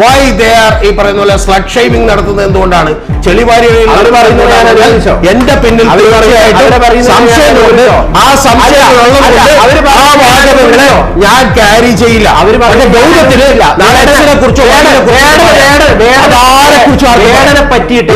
Why they are ഈ പറയുന്ന പോലെ സ്ലഗ് ഷേമിംഗ് നടത്തുന്നത് എന്തുകൊണ്ടാണ്? ചെളിവാരി എന്റെ പിന്നിൽ സംശയമുണ്ട്. ആ സംശയമുള്ളതുകൊണ്ട് ആ വാചകങ്ങളെ ഞാൻ ക്യാരി ചെയ്യില്ല. ഗൗരവത്തിന് നാളെ കുറിച്ച് പറ്റിയിട്ട്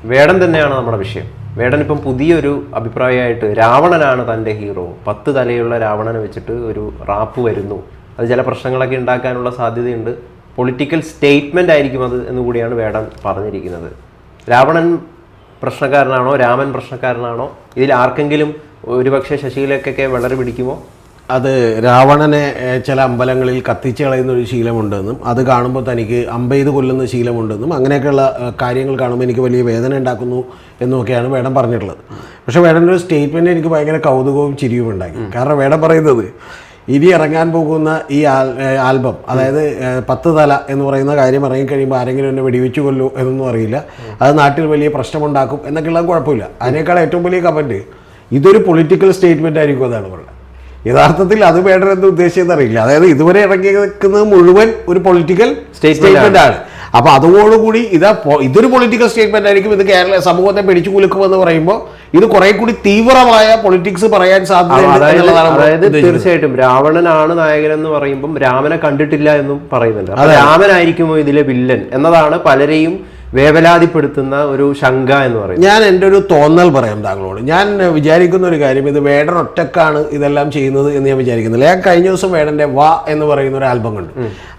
വേടൻ തന്നെയാണ് നമ്മുടെ വിഷയം. വേടൻ ഇപ്പം പുതിയൊരു അഭിപ്രായമായിട്ട് രാവണനാണ് തൻ്റെ ഹീറോ, 10 തലയുള്ള രാവണനെ വെച്ചിട്ട് ഒരു റാപ്പ് വരുന്നു. അത് ചില പ്രശ്നങ്ങളൊക്കെ ഉണ്ടാക്കാനുള്ള സാധ്യതയുണ്ട്. പൊളിറ്റിക്കൽ സ്റ്റേറ്റ്മെന്റ് ആയിരിക്കും അത് എന്നുകൂടിയാണ് വേടൻ പറഞ്ഞിരിക്കുന്നത്. രാവണൻ പ്രശ്നക്കാരനാണോ രാമൻ പ്രശ്നക്കാരനാണോ? ഇതിൽ ആർക്കെങ്കിലും ഒരുപക്ഷെ ശശികലയ്ക്കൊക്കെ വളരെ പിടിക്കുമോ? അത് രാവണനെ ചില അമ്പലങ്ങളിൽ കത്തിച്ച് കളയുന്ന ഒരു ശീലമുണ്ടെന്നും അത് കാണുമ്പോൾ തനിക്ക് അമ്പെയ്ത് കൊല്ലുന്ന ശീലമുണ്ടെന്നും അങ്ങനെയൊക്കെയുള്ള കാര്യങ്ങൾ കാണുമ്പോൾ എനിക്ക് വലിയ വേദന ഉണ്ടാക്കുന്നു എന്നൊക്കെയാണ് വേടൻ പറഞ്ഞിട്ടുള്ളത്. പക്ഷേ വേടൻ്റെ ഒരു സ്റ്റേറ്റ്മെൻറ്റ് എനിക്ക് ഭയങ്കര കൗതുകവും ചിരിയും ഉണ്ടാക്കി. കാരണം വേടൻ പറയുന്നത് ഇനി ഇറങ്ങാൻ പോകുന്ന ഈ ആൽബം, അതായത് 10 തല എന്ന് പറയുന്ന കാര്യം ഇറങ്ങിക്കഴിയുമ്പോൾ ആരെങ്കിലും എന്നെ വെടിവെച്ച് കൊല്ലൂ എന്നൊന്നും അറിയില്ല, അത് നാട്ടിൽ വലിയ പ്രശ്നമുണ്ടാക്കും എന്നൊക്കെയുള്ള കുഴപ്പമില്ല. അതിനേക്കാൾ ഏറ്റവും വലിയ കമൻറ്റ് ഇതൊരു പൊളിറ്റിക്കൽ സ്റ്റേറ്റ്മെൻ്റ് ആയിരിക്കും എന്നാണ് പറയുന്നത്. യഥാർത്ഥത്തിൽ അത് വേടൻ എന്ത് ഉദ്ദേശിച്ചെന്ന് അറിയില്ല. അതായത് ഇതുവരെ ഇറങ്ങി നിൽക്കുന്നത് മുഴുവൻ ഒരു പൊളിറ്റിക്കൽ സ്റ്റേറ്റ്മെന്റ് ആണ്. അപ്പൊ അതോടുകൂടി ഇതൊരു പൊളിറ്റിക്കൽ സ്റ്റേറ്റ്മെന്റ് ആയിരിക്കും, ഇത് കേരള സമൂഹത്തെ പിടിച്ചു കുലുക്കുമെന്ന് പറയുമ്പോൾ ഇത് കുറെ കൂടി തീവ്രമായ പൊളിറ്റിക്സ് പറയാൻ സാധ്യത. അതായത് തീർച്ചയായിട്ടും രാവണനാണ് നായകൻ എന്ന് പറയുമ്പോൾ രാമനെ കണ്ടിട്ടില്ല എന്നും പറയുന്നുണ്ട്. രാമനായിരിക്കുമോ ഇതിലെ വില്ലൻ എന്നതാണ് പലരെയും വേവലാതിപ്പെടുത്തുന്ന ഒരു ശങ്ക എന്ന് പറയും. ഞാൻ എൻ്റെ ഒരു തോന്നൽ പറയാം താങ്കളോട്. ഞാൻ വിചാരിക്കുന്ന ഒരു കാര്യം, ഇത് വേടൻ ഒറ്റക്കാണ് ഇതെല്ലാം ചെയ്യുന്നത് എന്ന് ഞാൻ വിചാരിക്കുന്നില്ല. ഞാൻ കഴിഞ്ഞ ദിവസം വേടൻ്റെ വാ എന്ന് പറയുന്ന ഒരു ആൽബം കണ്ടു.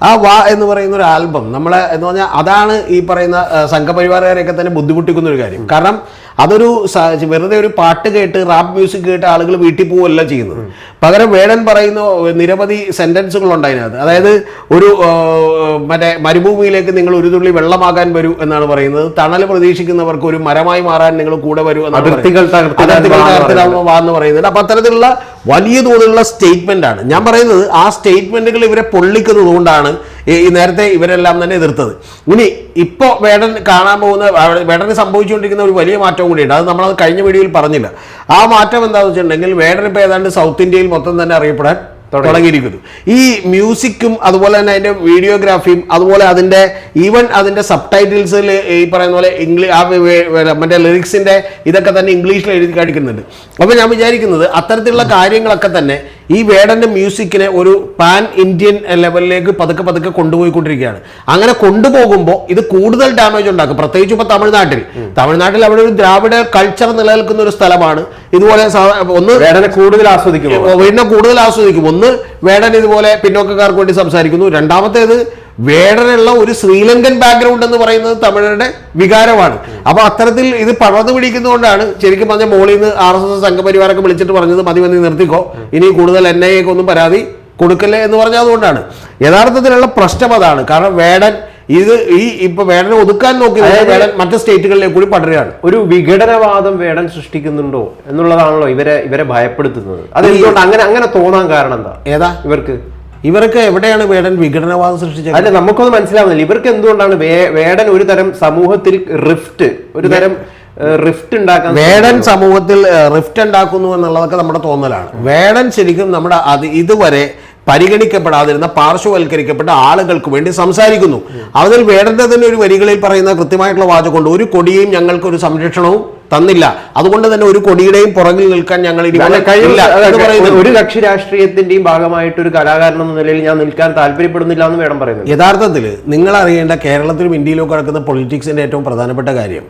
ആ വാ എന്ന് പറയുന്ന ഒരു ആൽബം നമ്മളെ എന്ന് പറഞ്ഞാൽ അതാണ് ഈ പറയുന്ന സംഘപരിവാറുകാരെയൊക്കെ തന്നെ ബുദ്ധിമുട്ടിക്കുന്ന ഒരു കാര്യം. കാരണം അതൊരു വെറുതെ ഒരു പാട്ട് കേട്ട് റാപ്പ് മ്യൂസിക് കേട്ട് ആളുകൾ വീട്ടിൽ പോവുകയല്ല ചെയ്യുന്നത്. പകരം വേടൻ പറയുന്ന നിരവധി സെന്റൻസുകളുണ്ട് അതിനകത്ത്. അതായത് ഒരു മറ്റേ മരുഭൂമിയിലേക്ക് നിങ്ങൾ ഒരു തുള്ളി വെള്ളമാകാൻ വരൂ എന്നാണ് പറയുന്നത്. തണൽ പ്രതീക്ഷിക്കുന്നവർക്ക് ഒരു മരമായി മാറാൻ നിങ്ങൾ കൂടെ വരൂ എന്ന് പറയുന്നുണ്ട്. അപ്പൊ അത്തരത്തിലുള്ള വലിയ തോതിലുള്ള സ്റ്റേറ്റ്മെന്റ് ആണ്. ഞാൻ പറയുന്നത് ആ സ്റ്റേറ്റ്മെന്റുകൾ ഇവരെ പൊള്ളിക്കുന്നത് കൊണ്ടാണ് ഈ നേരത്തെ ഇവരെല്ലാം തന്നെ എതിർത്തത്. ഇനി ഇപ്പോൾ വേടൻ കാണാൻ പോകുന്ന വേടന് സംഭവിച്ചുകൊണ്ടിരിക്കുന്ന ഒരു വലിയ മാറ്റവും കൂടിയുണ്ട്. അത് നമ്മളത് കഴിഞ്ഞ വീഡിയോയിൽ പറഞ്ഞില്ല. ആ മാറ്റം എന്താണെന്ന് വെച്ചിട്ടുണ്ടെങ്കിൽ വേടൻ ഇപ്പോൾ ഏതാണ്ട് സൗത്ത് ഇന്ത്യയിൽ മൊത്തം തന്നെ അറിയപ്പെടാൻ തുടങ്ങിയിരിക്കുന്നു. ഈ മ്യൂസിക്കും അതുപോലെ തന്നെ അതിൻ്റെ വീഡിയോഗ്രാഫിയും അതുപോലെ അതിൻ്റെ ഈവൻ അതിൻ്റെ സബ് ടൈറ്റിൽസിൽ ഈ പറയുന്ന പോലെ മറ്റേ ലിറിക്സിൻ്റെ ഇതൊക്കെ തന്നെ ഇംഗ്ലീഷിൽ എഴുതി കാണിക്കുന്നുണ്ട്. അപ്പോൾ ഞാൻ വിചാരിക്കുന്നത് അത്തരത്തിലുള്ള കാര്യങ്ങളൊക്കെ തന്നെ ഈ വേടൻ്റെ മ്യൂസിക്കിനെ ഒരു പാൻ ഇന്ത്യൻ ലെവലിലേക്ക് പതുക്കെ കൊണ്ടുപോയിക്കൊണ്ടിരിക്കുകയാണ്. അങ്ങനെ കൊണ്ടുപോകുമ്പോൾ ഇത് കൂടുതൽ ഡാമേജ് ഉണ്ടാക്കും. പ്രത്യേകിച്ച് ഇപ്പോൾ തമിഴ്നാട്ടിൽ അവിടെ ഒരു ദ്രാവിഡ കൾച്ചർ നിലനിൽക്കുന്ന ഒരു സ്ഥലമാണ്. ഇതുപോലെ ഒന്ന് വേടനെ കൂടുതൽ ആസ്വദിക്കും. ഒന്ന് വേടൻ ഇതുപോലെ പിന്നോക്കക്കാർക്ക് വേണ്ടി സംസാരിക്കുന്നു. രണ്ടാമത്തേത് വേടനുള്ള ഒരു ശ്രീലങ്കൻ ബാക്ക്ഗ്രൗണ്ട് എന്ന് പറയുന്നത് തമിഴരുടെ വികാരമാണ്. അപ്പൊ അത്തരത്തിൽ ഇത് പടർന്നു പിടിക്കുന്നതുകൊണ്ടാണ് ശരിക്കും പറഞ്ഞ മോളിൽ നിന്ന് RSS സംഘപരിവാരൊക്കെ വിളിച്ചിട്ട് പറഞ്ഞത് മതി നിർത്തിക്കോ, ഇനി കൂടുതൽ NIA ഒന്നും പരാതി കൊടുക്കല്ലേ എന്ന് പറഞ്ഞത്. അതുകൊണ്ടാണ് യഥാർത്ഥത്തിലുള്ള പ്രശ്നം അതാണ്. കാരണം വേടൻ ഇപ്പൊ വേടനെ ഒതുക്കാൻ നോക്കി വേടൻ മറ്റു സ്റ്റേറ്റുകളിലേക്ക് കൂടി പടരുകയാണ്. ഒരു വിഘടനവാദം വേടൻ സൃഷ്ടിക്കുന്നുണ്ടോ എന്നുള്ളതാണല്ലോ ഇവരെ ഭയപ്പെടുത്തുന്നത്. അതെന്തുകൊണ്ട് അങ്ങനെ തോന്നാൻ കാരണം എന്താ? ഇവർക്ക് എവിടെയാണ് വേടൻ വിഘടനവാദം സൃഷ്ടിച്ചത്? അല്ല, നമുക്കൊന്നും മനസ്സിലാവുന്നില്ല. ഇവർക്ക് എന്തുകൊണ്ടാണ് വേടൻ ഒരു തരം സമൂഹത്തിൽ റിഫ്റ്റ് ഉണ്ടാക്കാൻ വേടൻ സമൂഹത്തിൽ റിഫ്റ്റ് ഉണ്ടാക്കുന്നു എന്നുള്ളതൊക്കെ നമ്മുടെ തോന്നലാണ്. വേടൻ ശരിക്കും നമ്മുടെ ഇതുവരെ പരിഗണിക്കപ്പെടാതിരുന്ന പാർശ്വവൽക്കരിക്കപ്പെട്ട ആളുകൾക്ക് വേണ്ടി സംസാരിക്കുന്നു. അതിൽ വേടന്റെ തന്നെ ഒരു വരികളിൽ പറയുന്ന കൃത്യമായിട്ടുള്ള വാചകമുണ്ട്, ഒരു കൊടിയെയും ഞങ്ങൾക്ക് ഒരു സംരക്ഷണവും തന്നില്ല, അതുകൊണ്ട് തന്നെ ഒരു കൊടിയുടെയും പുറകിൽ നിൽക്കാൻ ഞങ്ങൾ ഒരു കക്ഷി രാഷ്ട്രീയത്തിന്റെയും ഭാഗമായിട്ട് ഒരു കലാകാരൻ എന്ന നിലയിൽ ഞാൻ നിൽക്കാൻ താല്പര്യപ്പെടുന്നില്ല എന്ന് വേണം പറയുന്നത്. യഥാർത്ഥത്തിൽ നിങ്ങൾ അറിയേണ്ട കേരളത്തിലും ഇന്ത്യയിലും കിടക്കുന്ന പൊളിറ്റിക്സിന്റെ ഏറ്റവും പ്രധാനപ്പെട്ട കാര്യം,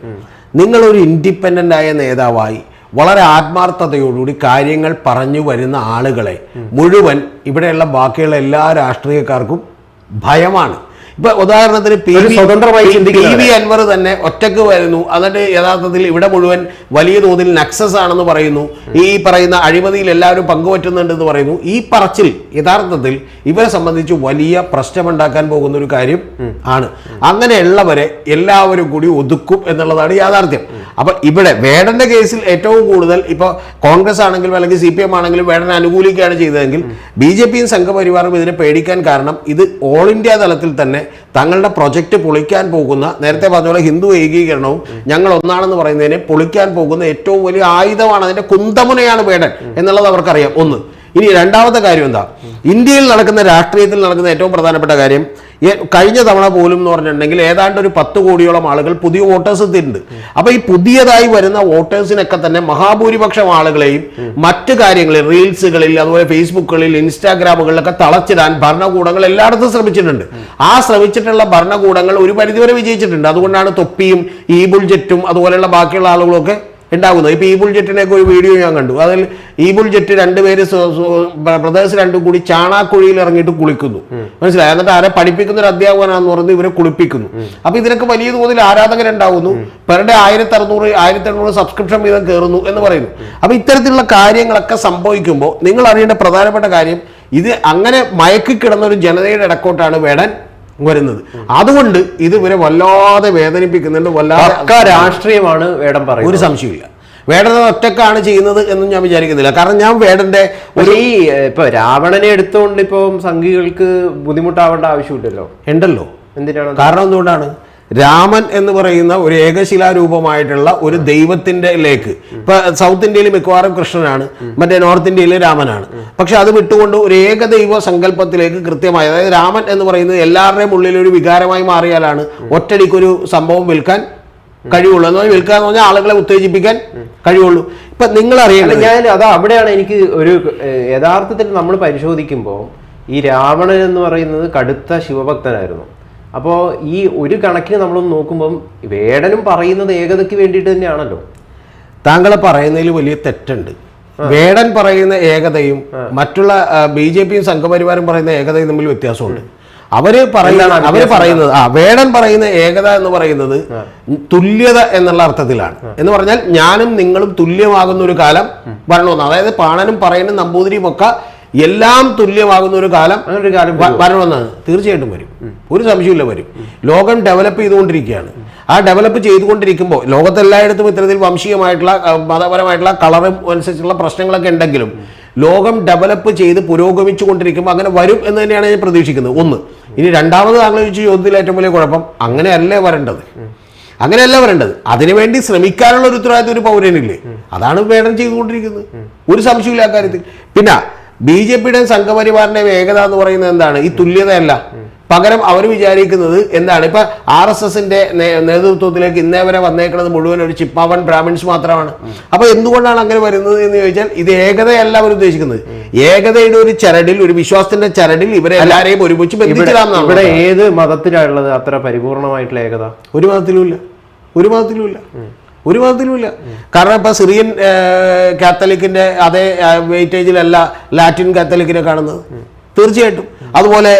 നിങ്ങളൊരു ഇൻഡിപെൻഡന്റ് ആയ നേതാവായി വളരെ ആത്മാർത്ഥതയോടുകൂടി കാര്യങ്ങൾ പറഞ്ഞു വരുന്ന ആളുകളെ മുഴുവൻ ഇവിടെയുള്ള ബാക്കിയുള്ള എല്ലാ രാഷ്ട്രീയക്കാർക്കും ഭയമാണ്. ഇപ്പൊ ഉദാഹരണത്തിന് PV അൻവർ തന്നെ ഒറ്റക്ക് വരുന്നു, എന്നിട്ട് യഥാർത്ഥത്തിൽ ഇവിടെ മുഴുവൻ വലിയ തോതിൽ നക്സസ് ആണെന്ന് പറയുന്നു, ഈ പറയുന്ന അഴിമതിയിൽ എല്ലാവരും പങ്കുപറ്റുന്നുണ്ടെന്ന് പറയുന്നു. ഈ പറച്ചിൽ യഥാർത്ഥത്തിൽ ഇവരെ സംബന്ധിച്ച് വലിയ പ്രശ്നമുണ്ടാക്കാൻ പോകുന്ന ഒരു കാര്യം ആണ്. അങ്ങനെയുള്ളവരെ എല്ലാവരും കൂടി ഒതുക്കും എന്നുള്ളതാണ് യാഥാർത്ഥ്യം. അപ്പൊ ഇവിടെ വേടന്റെ കേസിൽ ഏറ്റവും കൂടുതൽ ഇപ്പോൾ കോൺഗ്രസ് ആണെങ്കിലും അല്ലെങ്കിൽ CPM ആണെങ്കിലും വേടനെ അനുകൂലിക്കുകയാണ് ചെയ്തതെങ്കിൽ BJPയും സംഘപരിവാറും ഇതിനെ പേടിക്കാൻ കാരണം ഇത് ഓൾ ഇന്ത്യ തലത്തിൽ തന്നെ തങ്ങളുടെ പ്രൊജക്ട് പൊളിക്കാൻ പോകുന്ന, നേരത്തെ പറഞ്ഞ പോലെ ഹിന്ദു ഏകീകരണവും ഞങ്ങൾ ഒന്നാണെന്ന് പറയുന്നതിനെ പൊളിക്കാൻ പോകുന്ന ഏറ്റവും വലിയ ആയുധമാണ്, അതിന്റെ കുന്തമുനയാണ് വേടൻ എന്നുള്ളത് അവർക്കറിയാം. ഒന്ന്. ഇനി രണ്ടാമത്തെ കാര്യം എന്താ, ഇന്ത്യയിൽ നടക്കുന്ന രാഷ്ട്രീയത്തിൽ നടക്കുന്ന ഏറ്റവും പ്രധാനപ്പെട്ട കാര്യം, കഴിഞ്ഞ തവണ പോലും എന്ന് പറഞ്ഞിട്ടുണ്ടെങ്കിൽ ഏതാണ്ട് ഒരു 10 കോടിയോളം ആളുകൾ പുതിയ വോട്ടേഴ്സ് എത്തിയിട്ടുണ്ട്. അപ്പൊ ഈ പുതിയതായി വരുന്ന വോട്ടേഴ്സിനൊക്കെ തന്നെ മഹാഭൂരിപക്ഷം ആളുകളെയും മറ്റു കാര്യങ്ങളിൽ, റീൽസുകളിൽ, അതുപോലെ ഫേസ്ബുക്കുകളിൽ, ഇൻസ്റ്റാഗ്രാമുകളിലൊക്കെ തളച്ചിടാൻ ഭരണകൂടങ്ങൾ എല്ലായിടത്തും ശ്രമിച്ചിട്ടുണ്ട്. ആ ശ്രമിച്ചിട്ടുള്ള ഭരണകൂടങ്ങൾ ഒരു പരിധിവരെ വിജയിച്ചിട്ടുണ്ട്. അതുകൊണ്ടാണ് തൊപ്പിയും ഈ ബുൾജെറ്റും അതുപോലെയുള്ള ബാക്കിയുള്ള ആളുകളൊക്കെ ഉണ്ടാകുന്നത്. ഇപ്പൊ ഈ ബുൾജെറ്റിനൊക്കെ ഒരു വീഡിയോ ഞാൻ കണ്ടു. അതിൽ ഈ ബുൾജെറ്റ് രണ്ടുപേര് ബ്രദേഴ്സ് രണ്ടും കൂടി ചാണാക്കുഴിയിൽ ഇറങ്ങിയിട്ട് കുളിക്കുന്നു, മനസ്സിലായി. എന്നിട്ട് ആരെ പഠിപ്പിക്കുന്ന ഒരു അധ്യാപകനാണെന്ന് പറഞ്ഞ് ഇവരെ കുളിപ്പിക്കുന്നു. അപ്പൊ ഇതിനൊക്കെ വലിയ തോതിൽ ആരാധകരുണ്ടാവുന്നു. പെർ ഡേ 1600 സബ്സ്ക്രിപ്ഷൻ വീതം കയറുന്നു എന്ന് പറയുന്നു. അപ്പൊ ഇത്തരത്തിലുള്ള കാര്യങ്ങളൊക്കെ സംഭവിക്കുമ്പോൾ നിങ്ങൾ അറിയേണ്ട പ്രധാനപ്പെട്ട കാര്യം, ഇത് അങ്ങനെ മയക്കി കിടന്ന ഒരു ജനതയുടെ ഇടക്കോട്ടാണ് വേടൻ വരുന്നത്. അതുകൊണ്ട് ഇത് ഇവരെ വല്ലാതെ വേദനിപ്പിക്കുന്നുണ്ട്. വല്ലാതെ രാഷ്ട്രീയമാണ് വേടൻ പറയുന്നത്, ഒരു സംശയമില്ല. വേടൻ ഒറ്റക്കാണ് ചെയ്യുന്നത് എന്നും ഞാൻ വിചാരിക്കുന്നില്ല. കാരണം ഞാൻ വേടന്റെ ഈ ഇപ്പൊ രാവണനെ എടുത്തുകൊണ്ട് ഇപ്പൊ സംഘികൾക്ക് ബുദ്ധിമുട്ടാവേണ്ട ആവശ്യമില്ലല്ലോ. ഉണ്ടല്ലോ. എന്തിനാണ്? കാരണം എന്തുകൊണ്ടാണ്? രാമൻ എന്ന് പറയുന്ന ഒരു ഏകശിലാരൂപമായിട്ടുള്ള ഒരു ദൈവത്തിന്റെ ലേക്ക്, ഇപ്പൊ സൗത്ത് ഇന്ത്യയിൽ മിക്കവാറും കൃഷ്ണനാണ്, മറ്റേ നോർത്ത് ഇന്ത്യയിൽ രാമനാണ്. പക്ഷെ അത് വിട്ടുകൊണ്ട് ഒരു ഏകദൈവ സങ്കല്പത്തിലേക്ക് കൃത്യമായി, അതായത് രാമൻ എന്ന് പറയുന്നത് എല്ലാവരുടെയും ഉള്ളിൽ ഒരു വികാരമായി മാറിയാലാണ് ഒറ്റടിക്കൊരു സംഭവം വിൽക്കാൻ കഴിവുള്ളൂ. എന്ന് പറഞ്ഞാൽ വിൽക്കുക എന്ന് പറഞ്ഞാൽ ആളുകളെ ഉത്തേജിപ്പിക്കാൻ കഴിവുള്ളൂ. ഇപ്പൊ നിങ്ങൾ അറിയണം, ഞാൻ അത് അവിടെയാണ് എനിക്ക് ഒരു യഥാർത്ഥത്തിൽ നമ്മൾ പരിശോധിക്കുമ്പോൾ ഈ രാവണൻ എന്ന് പറയുന്നത് കടുത്ത ശിവഭക്തനായിരുന്നു. അപ്പോൾ ഈ ഒരു കണക്കിന് നമ്മളൊന്ന് നോക്കുമ്പം വേടനും പറയുന്നത് ഏകതയ്ക്ക് വേണ്ടിയിട്ട് തന്നെയാണല്ലോ. താങ്കൾ പറയുന്നതിൽ വലിയ തെറ്റുണ്ട്. വേടൻ പറയുന്ന ഏകതയും മറ്റുള്ള BJPയും സംഘപരിവാരം പറയുന്ന ഏകതയും തമ്മിൽ വ്യത്യാസമുണ്ട്. അവര് പറയുന്നത് വേടൻ പറയുന്ന ഏകത എന്ന് പറയുന്നത് തുല്യത എന്നുള്ള അർത്ഥത്തിലാണ്. എന്ന് പറഞ്ഞാൽ ഞാനും നിങ്ങളും തുല്യമാകുന്ന ഒരു കാലം വരണമെന്ന്. അതായത് പാണനും പറയനും നമ്പൂതിരിയും ഒക്കെ എല്ലാം തുല്യമാകുന്ന ഒരു കാലം വരണമെന്നാണ്. തീർച്ചയായിട്ടും വരും, ഒരു സംശയമില്ല വരും. ലോകം ഡെവലപ്പ് ചെയ്തുകൊണ്ടിരിക്കുകയാണ്. ആ ഡെവലപ്പ് ചെയ്തുകൊണ്ടിരിക്കുമ്പോൾ ലോകത്തെല്ലായിടത്തും ഇത്തരത്തിൽ വംശീയമായിട്ടുള്ള മതപരമായിട്ടുള്ള കളറും അനുസരിച്ചുള്ള പ്രശ്നങ്ങളൊക്കെ ഉണ്ടെങ്കിലും ലോകം ഡെവലപ്പ് ചെയ്ത് പുരോഗമിച്ചു കൊണ്ടിരിക്കുമ്പോൾ അങ്ങനെ വരും എന്ന് തന്നെയാണ് ഞാൻ പ്രതീക്ഷിക്കുന്നത്. ഒന്ന്. ഇനി രണ്ടാമത് താങ്കൾ ചോദിച്ച ചോദ്യത്തിൽ ഏറ്റവും വലിയ കുഴപ്പം, അങ്ങനെയല്ലേ വരേണ്ടത്, അങ്ങനെയല്ല വരേണ്ടത്. അതിനുവേണ്ടി ശ്രമിക്കാനുള്ള ഒരു ഉത്തരവാദിത്വം ഒരു പൗരനില്ലേ? അതാണ് വേടൻ ചെയ്തുകൊണ്ടിരിക്കുന്നത്, ഒരു സംശയമില്ല അക്കാര്യത്തിൽ. പിന്നെ BJPയുടെയും സംഘപരിവാറിന്റെയും ഏകത എന്ന് പറയുന്നത് എന്താണ്? ഈ തുല്യതയല്ല. പകരം അവർ വിചാരിക്കുന്നത് എന്താണ്? ഇപ്പൊ RSSന്റെ നേതൃത്വത്തിലേക്ക് ഇന്നേ വരെ വന്നേക്കുന്നത് മുഴുവൻ ഒരു ചിപ്പാവൻ ബ്രാഹ്മിൻസ് മാത്രമാണ്. അപ്പൊ എന്തുകൊണ്ടാണ് അങ്ങനെ വരുന്നത് എന്ന് ചോദിച്ചാൽ ഇത് ഏകതയല്ല അവർ ഉദ്ദേശിക്കുന്നത്. ഏകതയുടെ ഒരു ചരടിൽ, ഒരു വിശ്വാസത്തിന്റെ ചരടിൽ ഇവരെ എല്ലാവരെയും ഒരുമിച്ച് ബന്ധിച്ചിടാമെന്നാണ്. ഇവിടെ ഏത് മതത്തിലാണുള്ളത് അത്ര പരിപൂർണമായിട്ടുള്ള ഏകത? ഒരു മതത്തിലുമില്ല, ഒരു മതത്തിലുമില്ല, ഒരു മതത്തിലുമില്ല. കാരണം ഇപ്പൊ സിറിയൻ കാത്തലിക്കിന്റെ അതേ വെയിറ്റേജിലല്ല ലാറ്റിൻ കാത്തലിക്കിനെ കാണുന്നത്, തീർച്ചയായിട്ടും. അതുപോലെ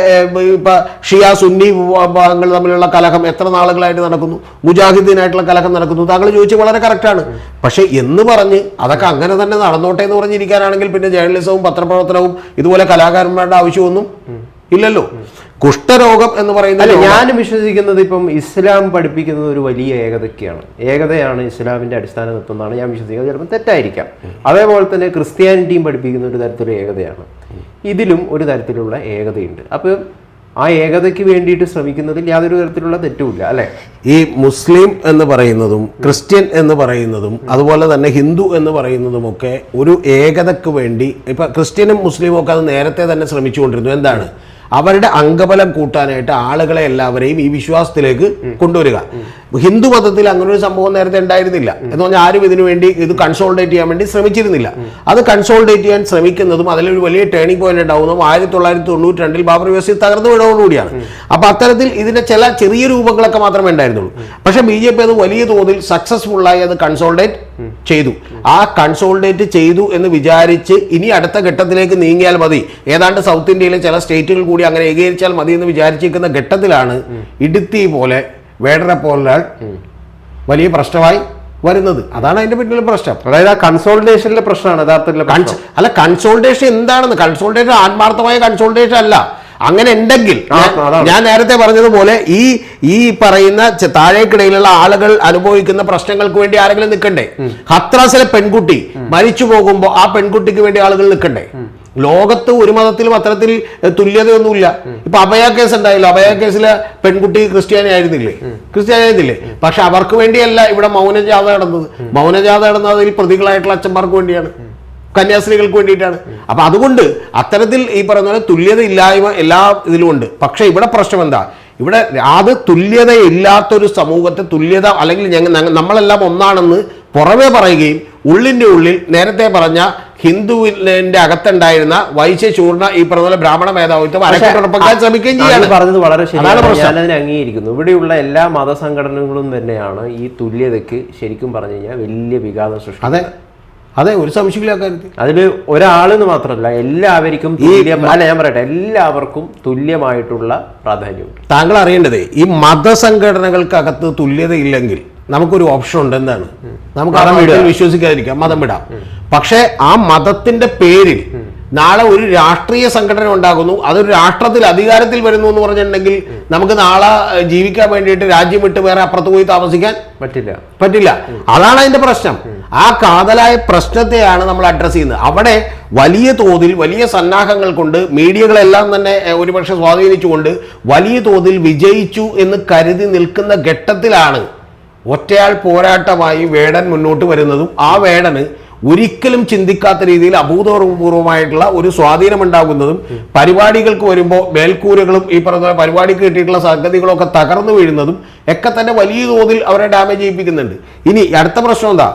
ഇപ്പൊ ഷിയ സുന്നി വിഭാഗങ്ങൾ തമ്മിലുള്ള കലഹം എത്ര നാളുകളായിട്ട് നടക്കുന്നു, മുജാഹിദ്ദീനായിട്ടുള്ള കലഹം നടക്കുന്നു. താങ്കൾ ചോദിച്ചത് വളരെ കറക്റ്റാണ്. പക്ഷെ എന്ന് പറഞ്ഞ് അതൊക്കെ അങ്ങനെ തന്നെ നടന്നോട്ടെ എന്ന് പറഞ്ഞിരിക്കാനാണെങ്കിൽ പിന്നെ ജേർണലിസവും പത്രപ്രവർത്തനവും ഇതുപോലെ കലാകാരന്മാരുടെ ആവശ്യമൊന്നും ഇല്ലല്ലോ. കുഷ്ഠരോഗം എന്ന് പറയുന്നത് ഞാൻ വിശ്വസിക്കുന്നത് ഇപ്പം ഇസ്ലാം പഠിപ്പിക്കുന്നത് ഒരു വലിയ ഏകതയാണ് ഇസ്ലാമിന്റെ അടിസ്ഥാന തത്വം എന്നാണ് ഞാൻ വിശ്വസിക്കുന്നത്. ചിലപ്പോൾ തെറ്റായിരിക്കാം. അതേപോലെ തന്നെ ക്രിസ്ത്യാനിറ്റിയും പഠിപ്പിക്കുന്ന ഒരു തരത്തിലുള്ള ഏകതയാണ്. ഇതിലും ഒരു തരത്തിലുള്ള ഏകതയുണ്ട്. അപ്പോൾ ആ ഏകതയ്ക്ക് വേണ്ടിയിട്ട് ശ്രമിക്കുന്നതിൽ യാതൊരു തരത്തിലുള്ള തെറ്റുമില്ല, അല്ലെ? ഈ മുസ്ലിം എന്ന് പറയുന്നതും ക്രിസ്ത്യൻ എന്ന് പറയുന്നതും അതുപോലെ തന്നെ ഹിന്ദു എന്ന് പറയുന്നതും ഒക്കെ ഒരു ഏകതയ്ക്ക് വേണ്ടി, ഇപ്പൊ ക്രിസ്ത്യനും മുസ്ലിമും ഒക്കെ അത് നേരത്തെ തന്നെ ശ്രമിച്ചുകൊണ്ടിരുന്നു. എന്താണ്? അവരുടെ അംഗബലം കൂട്ടാനായിട്ട് ആളുകളെ എല്ലാവരെയും ഈ വിശ്വാസത്തിലേക്ക് കൊണ്ടുവരിക. ഹിന്ദു മതത്തിൽ അങ്ങനെ ഒരു സംഭവം നേരത്തെ ഉണ്ടായിരുന്നില്ല. എന്ന് പറഞ്ഞാൽ ആരും ഇതിനു വേണ്ടി ഇത് കൺസോൾഡേറ്റ് ചെയ്യാൻ വേണ്ടി ശ്രമിച്ചിരുന്നില്ല. അത് കൺസോൾഡേറ്റ് ചെയ്യാൻ ശ്രമിക്കുന്നതും അതിലൊരു വലിയ ടേണിംഗ് പോയിന്റ് ഉണ്ടാവുന്നതും 1992 ബാബറി മസ്ജിദ് തകർന്നു വീണതോടുകൂടിയാണ്. അപ്പൊ അത്തരത്തിൽ ഇതിന്റെ ചില ചെറിയ രൂപങ്ങളൊക്കെ മാത്രമേ ഉണ്ടായിരുന്നുള്ളൂ. പക്ഷെ BJP അത് വലിയ തോതിൽ സക്സസ്ഫുള്ളായി അത് കൺസോൾഡേറ്റ് ചെയ്തു. ആ കൺസോൾഡേറ്റ് ചെയ്തു എന്ന് വിചാരിച്ച് ഇനി അടുത്ത ഘട്ടത്തിലേക്ക് നീങ്ങിയാൽ മതി, ഏതാണ്ട് സൗത്ത് ഇന്ത്യയിലെ ചില സ്റ്റേറ്റുകൾ കൂടി അങ്ങനെ ഏകീകരിച്ചാൽ മതി എന്ന് വിചാരിച്ചിരിക്കുന്ന ഘട്ടത്തിലാണ് ഇടുത്തി പോലെ വേടനെ പോലൊരാൾ വലിയ പ്രശ്നമായി വരുന്നത്. അതാണ് അതിന്റെ പിന്നിലെ പ്രശ്നം. അതായത് ആ കൺസോൾട്ടേഷനിലെ പ്രശ്നമാണ് യഥാർത്ഥത്തിൽ. അല്ല, കൺസോൾട്ടേഷൻ എന്താണെന്ന്, കൺസോൾട്ടേഷൻ ആത്മാർത്ഥമായ കൺസോൾട്ടേഷൻ അല്ല. അങ്ങനെ ഉണ്ടെങ്കിൽ ഞാൻ നേരത്തെ പറഞ്ഞതുപോലെ ഈ പറയുന്ന താഴേക്കിടയിലുള്ള ആളുകൾ അനുഭവിക്കുന്ന പ്രശ്നങ്ങൾക്ക് വേണ്ടി ആരെങ്കിലും നിൽക്കണ്ടേ? ഹത്രാസിലെ പെൺകുട്ടി മരിച്ചു പോകുമ്പോൾ ആ പെൺകുട്ടിക്ക് വേണ്ടി ആളുകൾ നിൽക്കണ്ടേ? ലോകത്ത് ഒരു മതത്തിലും അത്തരത്തിൽ തുല്യതയൊന്നുമില്ല. ഇപ്പൊ അഭയ കേസ് ഉണ്ടായില്ല, അഭയ കേസിലെ പെൺകുട്ടി ക്രിസ്ത്യാനി ആയിരുന്നില്ലേ? പക്ഷെ അവർക്ക് വേണ്ടിയല്ല ഇവിടെ മൗനജാഥ നടന്നത്. മൗനജാഥ നടന്നതിൽ പ്രതികളായിട്ടുള്ള അച്ഛന്മാർക്ക് വേണ്ടിയാണ്, കന്യാസ്ത്രീകൾക്ക് വേണ്ടിയിട്ടാണ്. അപ്പൊ അതുകൊണ്ട് അത്തരത്തിൽ ഈ പറയുന്ന പോലെ തുല്യത ഇല്ലായ്മ എല്ലാ ഇതിലും ഉണ്ട്. പക്ഷെ ഇവിടെ പ്രശ്നം എന്താ? ഇവിടെ അത് തുല്യതയില്ലാത്തൊരു സമൂഹത്തെ തുല്യത അല്ലെങ്കിൽ നമ്മളെല്ലാം ഒന്നാണെന്ന് പുറമെ പറയുകയും ഉള്ളിൻ്റെ ഉള്ളിൽ നേരത്തെ പറഞ്ഞ ഹിന്ദുവിന്റെ അകത്തുണ്ടായിരുന്ന വൈശ്യചൂർണ ഈ പറഞ്ഞ പോലെ ബ്രാഹ്മണ മേധാവിത്വം അരക്കിട്ടുറപ്പാക്കാൻ ശ്രമിക്കുകയും ചെയ്യാണ്. പറഞ്ഞത് വളരെ ശരിയാണ്, ഞാനതിനെ അംഗീകരിക്കുന്നു. ഇവിടെയുള്ള എല്ലാ മതസംഘടനകളും തന്നെയാണ് ഈ തുല്യതയ്ക്ക് ശരിക്കും പറഞ്ഞു കഴിഞ്ഞാൽ വലിയ വിഘാതം സൃഷ്ടിക്കുന്നത്. അതെ, ഒരു സംശയമില്ല കാര്യത്തിൽ. അതിൽ ഒരാളെന്ന് മാത്രമല്ല എല്ലാവർക്കും ഞാൻ പറയട്ടെ, എല്ലാവർക്കും തുല്യമായിട്ടുള്ള പ്രാധാന്യമുണ്ട്. താങ്കൾ അറിയേണ്ടത് ഈ മതസംഘടനകൾക്കകത്ത് തുല്യത ഇല്ലെങ്കിൽ നമുക്കൊരു ഓപ്ഷൻ ഉണ്ട്. എന്താണ്? നമുക്ക് വിശ്വസിക്കാതിരിക്കാം, മതം വിടാം. പക്ഷെ ആ മതത്തിന്റെ പേരിൽ നാളെ ഒരു രാഷ്ട്രീയ സംഘടന ഉണ്ടാകുന്നു, അതൊരു രാഷ്ട്രത്തിൽ അധികാരത്തിൽ വരുന്നു എന്ന് പറഞ്ഞിട്ടുണ്ടെങ്കിൽ നമുക്ക് നാളെ ജീവിക്കാൻ വേണ്ടിയിട്ട് രാജ്യം വിട്ട് വേറെ അപ്പുറത്ത് പോയി താമസിക്കാൻ പറ്റില്ല. അതാണ് അതിന്റെ പ്രശ്നം. ആ കാതലായ പ്രശ്നത്തെയാണ് നമ്മൾ അഡ്രസ് ചെയ്യുന്നത്. അവിടെ വലിയ തോതിൽ വലിയ സന്നാഹങ്ങൾ കൊണ്ട് മീഡിയകളെല്ലാം തന്നെ ഒരുപക്ഷെ സ്വാധീനിച്ചുകൊണ്ട് വലിയ തോതിൽ വിജയിച്ചു എന്ന് കരുതി നിൽക്കുന്ന ഘട്ടത്തിലാണ് ഒറ്റയാൾ പോരാട്ടമായി വേടൻ മുന്നോട്ട് വരുന്നതും ആ വേടന് ഒരിക്കലും ചിന്തിക്കാത്ത രീതിയിൽ അഭൂതപൂർവമായിട്ടുള്ള ഒരു സ്വാധീനം ഉണ്ടാകുന്നതും പരിപാടികൾക്ക് വരുമ്പോൾ മേൽക്കൂരകളും ഈ പറഞ്ഞ പരിപാടിക്ക് കിട്ടിയിട്ടുള്ള സംഗതികളും ഒക്കെ തകർന്നു വീഴുന്നതും ഒക്കെ തന്നെ വലിയ തോതിൽ അവരെ ഡാമേജ് ചെയ്യിപ്പിക്കുന്നുണ്ട്. ഇനി അടുത്ത പ്രശ്നം എന്താ?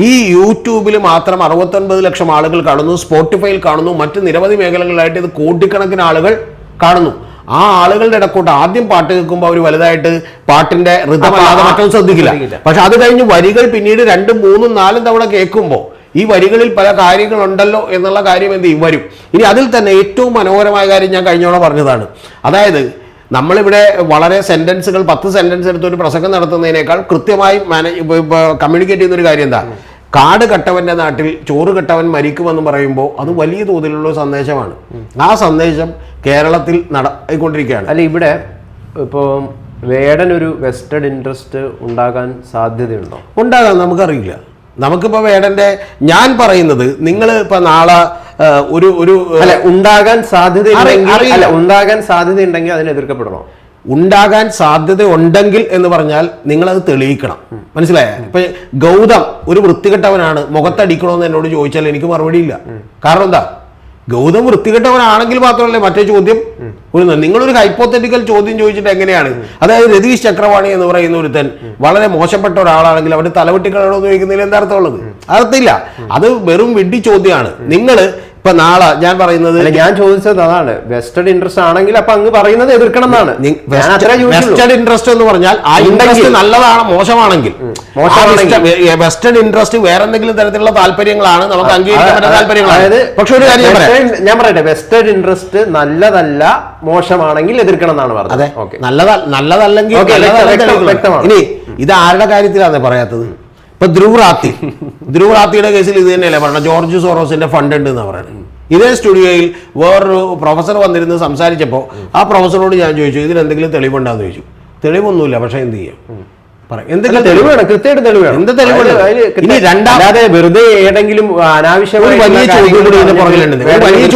ഈ യൂട്യൂബിൽ മാത്രം 69 ലക്ഷം ആളുകൾ കാണുന്നു, സ്പോട്ടിഫൈയിൽ കാണുന്നു, മറ്റ് നിരവധി മേഖലകളിലായിട്ട് ഇത് കോടിക്കണക്കിന് ആളുകൾ കാണുന്നു. ആ ആളുകളുടെ ഇടക്കൂട്ട് ആദ്യം പാട്ട് കേൾക്കുമ്പോൾ അവർ വലുതായിട്ട് പാട്ടിന്റെ ഋതമല്ലാതെ മറ്റൊന്നും ശ്രദ്ധിക്കില്ല. പക്ഷെ അത് കഴിഞ്ഞ് വരികൾ പിന്നീട് 2, 3, 4 തവണ കേൾക്കുമ്പോൾ ഈ വരികളിൽ പല കാര്യങ്ങളുണ്ടല്ലോ എന്നുള്ള കാര്യം എന്ത് ചെയ്യും? വരും. ഇനി അതിൽ തന്നെ ഏറ്റവും മനോഹരമായ കാര്യം ഞാൻ കഴിഞ്ഞോളം പറഞ്ഞതാണ്. അതായത് നമ്മളിവിടെ വളരെ സെന്റൻസുകൾ 10 സെന്റൻസ് എടുത്ത് ഒരു പ്രസംഗം നടത്തുന്നതിനേക്കാൾ കൃത്യമായി കമ്മ്യൂണിക്കേറ്റ് ചെയ്യുന്ന ഒരു കാര്യം എന്താ? കാട് കട്ടവന്റെ നാട്ടിൽ ചോറ് കട്ടവൻ മരിക്കുമെന്ന് പറയുമ്പോൾ അത് വലിയ തോതിലുള്ള സന്ദേശമാണ്. ആ സന്ദേശം കേരളത്തിൽ നടത്തിക്കൊണ്ടിരിക്കുകയാണ്. അല്ല, ഇവിടെ ഇപ്പോൾ വേടൻ ഒരു വെസ്റ്റഡ് ഇൻട്രസ്റ്റ് ഉണ്ടാകാൻ സാധ്യതയുണ്ടോ? ഉണ്ടാകാൻ നമുക്കറിയില്ല. നമുക്കിപ്പോൾ വേടന്റെ ഞാൻ പറയുന്നത് നിങ്ങൾ ഇപ്പൊ നാളെ ഉണ്ടാകാൻ സാധ്യത ഉണ്ടെങ്കിൽ അതിനെ എതിർക്കപ്പെടണോ? ഉണ്ടാകാൻ സാധ്യത ഉണ്ടെങ്കിൽ എന്ന് പറഞ്ഞാൽ നിങ്ങളത് തെളിയിക്കണം. മനസ്സിലായ? ഇപ്പൊ ഗൗതം ഒരു വൃത്തികെട്ടവനാണ്, മുഖത്തടിക്കണമെന്ന് എന്നോട് ചോദിച്ചാൽ എനിക്ക് മറുപടിയില്ല. കാരണം എന്താ? ഗൗതം വൃത്തികെട്ടവനാണെങ്കിൽ മാത്രമല്ലേ മറ്റേ ചോദ്യം. നിങ്ങളൊരു ഹൈപ്പോത്തറ്റിക്കൽ ചോദ്യം ചോദിച്ചിട്ട് എങ്ങനെയാണ്? അതായത് രതീഷ് ചക്രവാണി എന്ന് പറയുന്ന ഒരുത്തൻ വളരെ മോശപ്പെട്ട ഒരാളാണെങ്കിൽ അവന് തലവെട്ടിക്കളയണോ എന്ന് ചോദിക്കുന്നതിൽ എന്താ അർത്ഥമുള്ളത്? അർത്ഥമില്ല. അത് വെറും വിഡ്ഢി ചോദ്യമാണ്. നിങ്ങൾ ഇപ്പൊ നാളെ ഞാൻ പറയുന്നത്, ഞാൻ ചോദിച്ചത് അതാണ്, വെസ്റ്റഡ് ഇൻട്രസ്റ്റ് ആണെങ്കിൽ അപ്പൊ അങ്ങ് പറയുന്നത് എതിർക്കണം എന്നാണ്. വെസ്റ്റഡ് ഇൻട്രസ്റ്റ് എന്ന് പറഞ്ഞാൽ ആ ഇൻട്രസ്റ്റ് നല്ലതാണ്, മോശമാണെങ്കിൽ വെസ്റ്റഡ് ഇൻട്രസ്റ്റ് വേറെ എന്തെങ്കിലും തരത്തിലുള്ള താല്പര്യങ്ങളാണ്, നമുക്ക് അംഗീകരിക്കാൻ പറ്റുന്ന താല്പര്യങ്ങളാണ്. പക്ഷെ ഒരു കാര്യം ഞാൻ പറയട്ടെ, വെസ്റ്റഡ് ഇൻട്രസ്റ്റ് നല്ലതല്ല, മോശമാണെങ്കിൽ എതിർക്കണം എന്നാണ് പറഞ്ഞത്. നല്ലതല്ലെങ്കിൽ ഇനി ഇത് ആരുടെ കാര്യത്തിലാണ് പറയാത്തത്? ഇപ്പൊ ധ്രുവറാത്തിയുടെ കേസിൽ ഇത് തന്നെയല്ലേ പറഞ്ഞത്? ജോർജ് സോറോസിന്റെ ഫണ്ട് ഉണ്ട് എന്നാ പറയുന്നത്. ഇതേ സ്റ്റുഡിയോയിൽ വേറൊരു പ്രൊഫസർ വന്നിരുന്ന് സംസാരിച്ചപ്പോൾ ആ പ്രൊഫസറോട് ഞാൻ ചോദിച്ചു, ഇതിനെന്തെങ്കിലും തെളിവുണ്ടാന്ന് ചോദിച്ചു. തെളിവൊന്നുമില്ല. പക്ഷെ എന്ത് ചെയ്യാം? എന്തെങ്കിലും തെളിവാണ്, കൃത്യമായിട്ട് തെളിവാണ്. എന്ത് തെളിവാണ്? ഇനി രണ്ടാമത് വെറുതെ ഏതെങ്കിലും അനാവശ്യമായ വലിയ ചോദ്യം കൂടി ഇതിന്റെ പുറകിലുണ്ട്. ഒരു വലിയ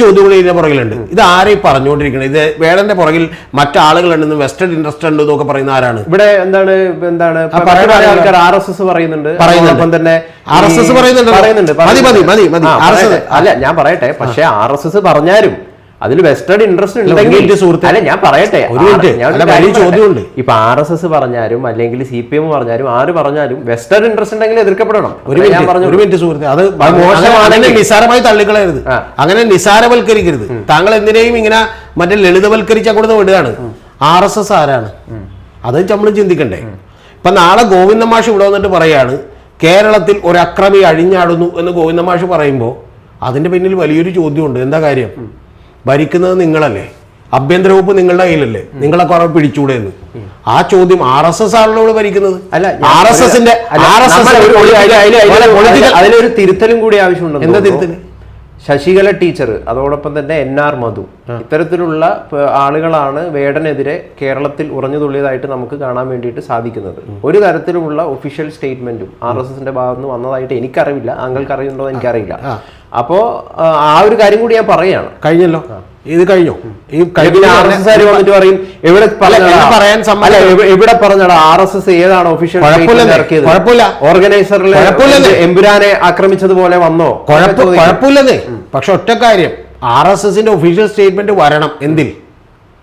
ചോദ്യം കൂടി ഇതിന്റെ പുറകിലുണ്ട്. ഇത് ആരെയും പറഞ്ഞുകൊണ്ടിരിക്കുന്നത്? ഇത് വേടന്റെ പുറകിൽ മറ്റാളുകളുണ്ടെന്ന്, വെസ്റ്റഡ് ഇൻട്രസ്റ്റ് ഉണ്ട് എന്നൊക്കെ പറയുന്ന ആരാണ്? ഇവിടെ എന്താണ് ആൾക്കാർ RSS പറയുന്നുണ്ട്. തന്നെ RSS പറയുന്നുണ്ട്. അല്ല, ഞാൻ പറയട്ടെ, പക്ഷെ RSS പറഞ്ഞാലും അതിൽ വെസ്റ്റഡ് ഇൻട്രസ്റ്റ് ഉണ്ടെങ്കിൽ അല്ല, ഞാൻ പറയട്ടെ, ചോദ്യമുണ്ട്. ഇപ്പൊ RSS പറഞ്ഞാലും അല്ലെങ്കിൽ CPM പറഞ്ഞാലും ആര് പറഞ്ഞാലും വെസ്റ്റഡ് ഇൻട്രസ്റ്റ് ഉണ്ടെങ്കിൽ എതിർക്കപ്പെടണം. നിസ്സാരമായി തള്ളിക്കളയരുത്, അങ്ങനെ നിസ്സാരവൽക്കരിക്കരുത്. താങ്കൾ എന്തിനേയും ഇങ്ങനെ മറ്റേ ലളിതവൽക്കരിച്ച കൊടുത്ത് വിടുകയാണ്. RSS ആരാണ്? അത് നമ്മൾ ചിന്തിക്കണ്ടേ? ഇപ്പൊ നാളെ ഗോവിന്ദ മാഷ് ഇവിടെ വന്നിട്ട് പറയാണ് കേരളത്തിൽ ഒരു അക്രമി അഴിഞ്ഞാടുന്നു എന്ന് ഗോവിന്ദ മാഷ് പറയുമ്പോൾ അതിന്റെ പിന്നിൽ വലിയൊരു ചോദ്യമുണ്ട്. എന്താ കാര്യം? ഭരിക്കുന്നത് നിങ്ങളല്ലേ, ആഭ്യന്തര വകുപ്പ് നിങ്ങളുടെ കയ്യിലല്ലേ, നിങ്ങളെ കുറെ പിടിച്ചൂടെ എന്ന്. ആ ചോദ്യം RSS ആണല്ലോ ഭരിക്കുന്നത്. അല്ല, അതിലൊരു തിരുത്തലും കൂടി ആവശ്യമുണ്ട്. എന്താ തിരുത്തല്? ശശികല ടീച്ചർ, അതോടൊപ്പം തന്നെ NR മധു, ഇത്തരത്തിലുള്ള ആളുകളാണ് വേടനെതിരെ കേരളത്തിൽ ഉറഞ്ഞു തുള്ളിയതായിട്ട് നമുക്ക് കാണാൻ വേണ്ടിയിട്ട് സാധിക്കുന്നത്. ഒരു തരത്തിലുമുള്ള ഒഫീഷ്യൽ സ്റ്റേറ്റ്മെന്റും RSSന്റെ ഭാഗത്ത് നിന്ന് വന്നതായിട്ട് എനിക്കറിയില്ല, താങ്കൾക്ക് അറിയുന്നുണ്ടോ എനിക്കറിയില്ല. അപ്പോ ആ ഒരു കാര്യം കൂടി ഞാൻ പറയുകയാണ്. കഴിഞ്ഞല്ലോ, ഇത് കഴിഞ്ഞു. ഈ വന്നിട്ട് പറയും എവിടെ പറഞ്ഞാ RSS ഏതാണ് ഒഫീഷ്യൽ ഓർഗനൈസറിലെ എമ്പുരാനെ ആക്രമിച്ചതുപോലെ വന്നോ? കുഴപ്പമില്ലെന്നേ. പക്ഷെ ഒറ്റ കാര്യം, RSSന്റെ ഒഫീഷ്യൽ സ്റ്റേറ്റ്മെന്റ് വരണം.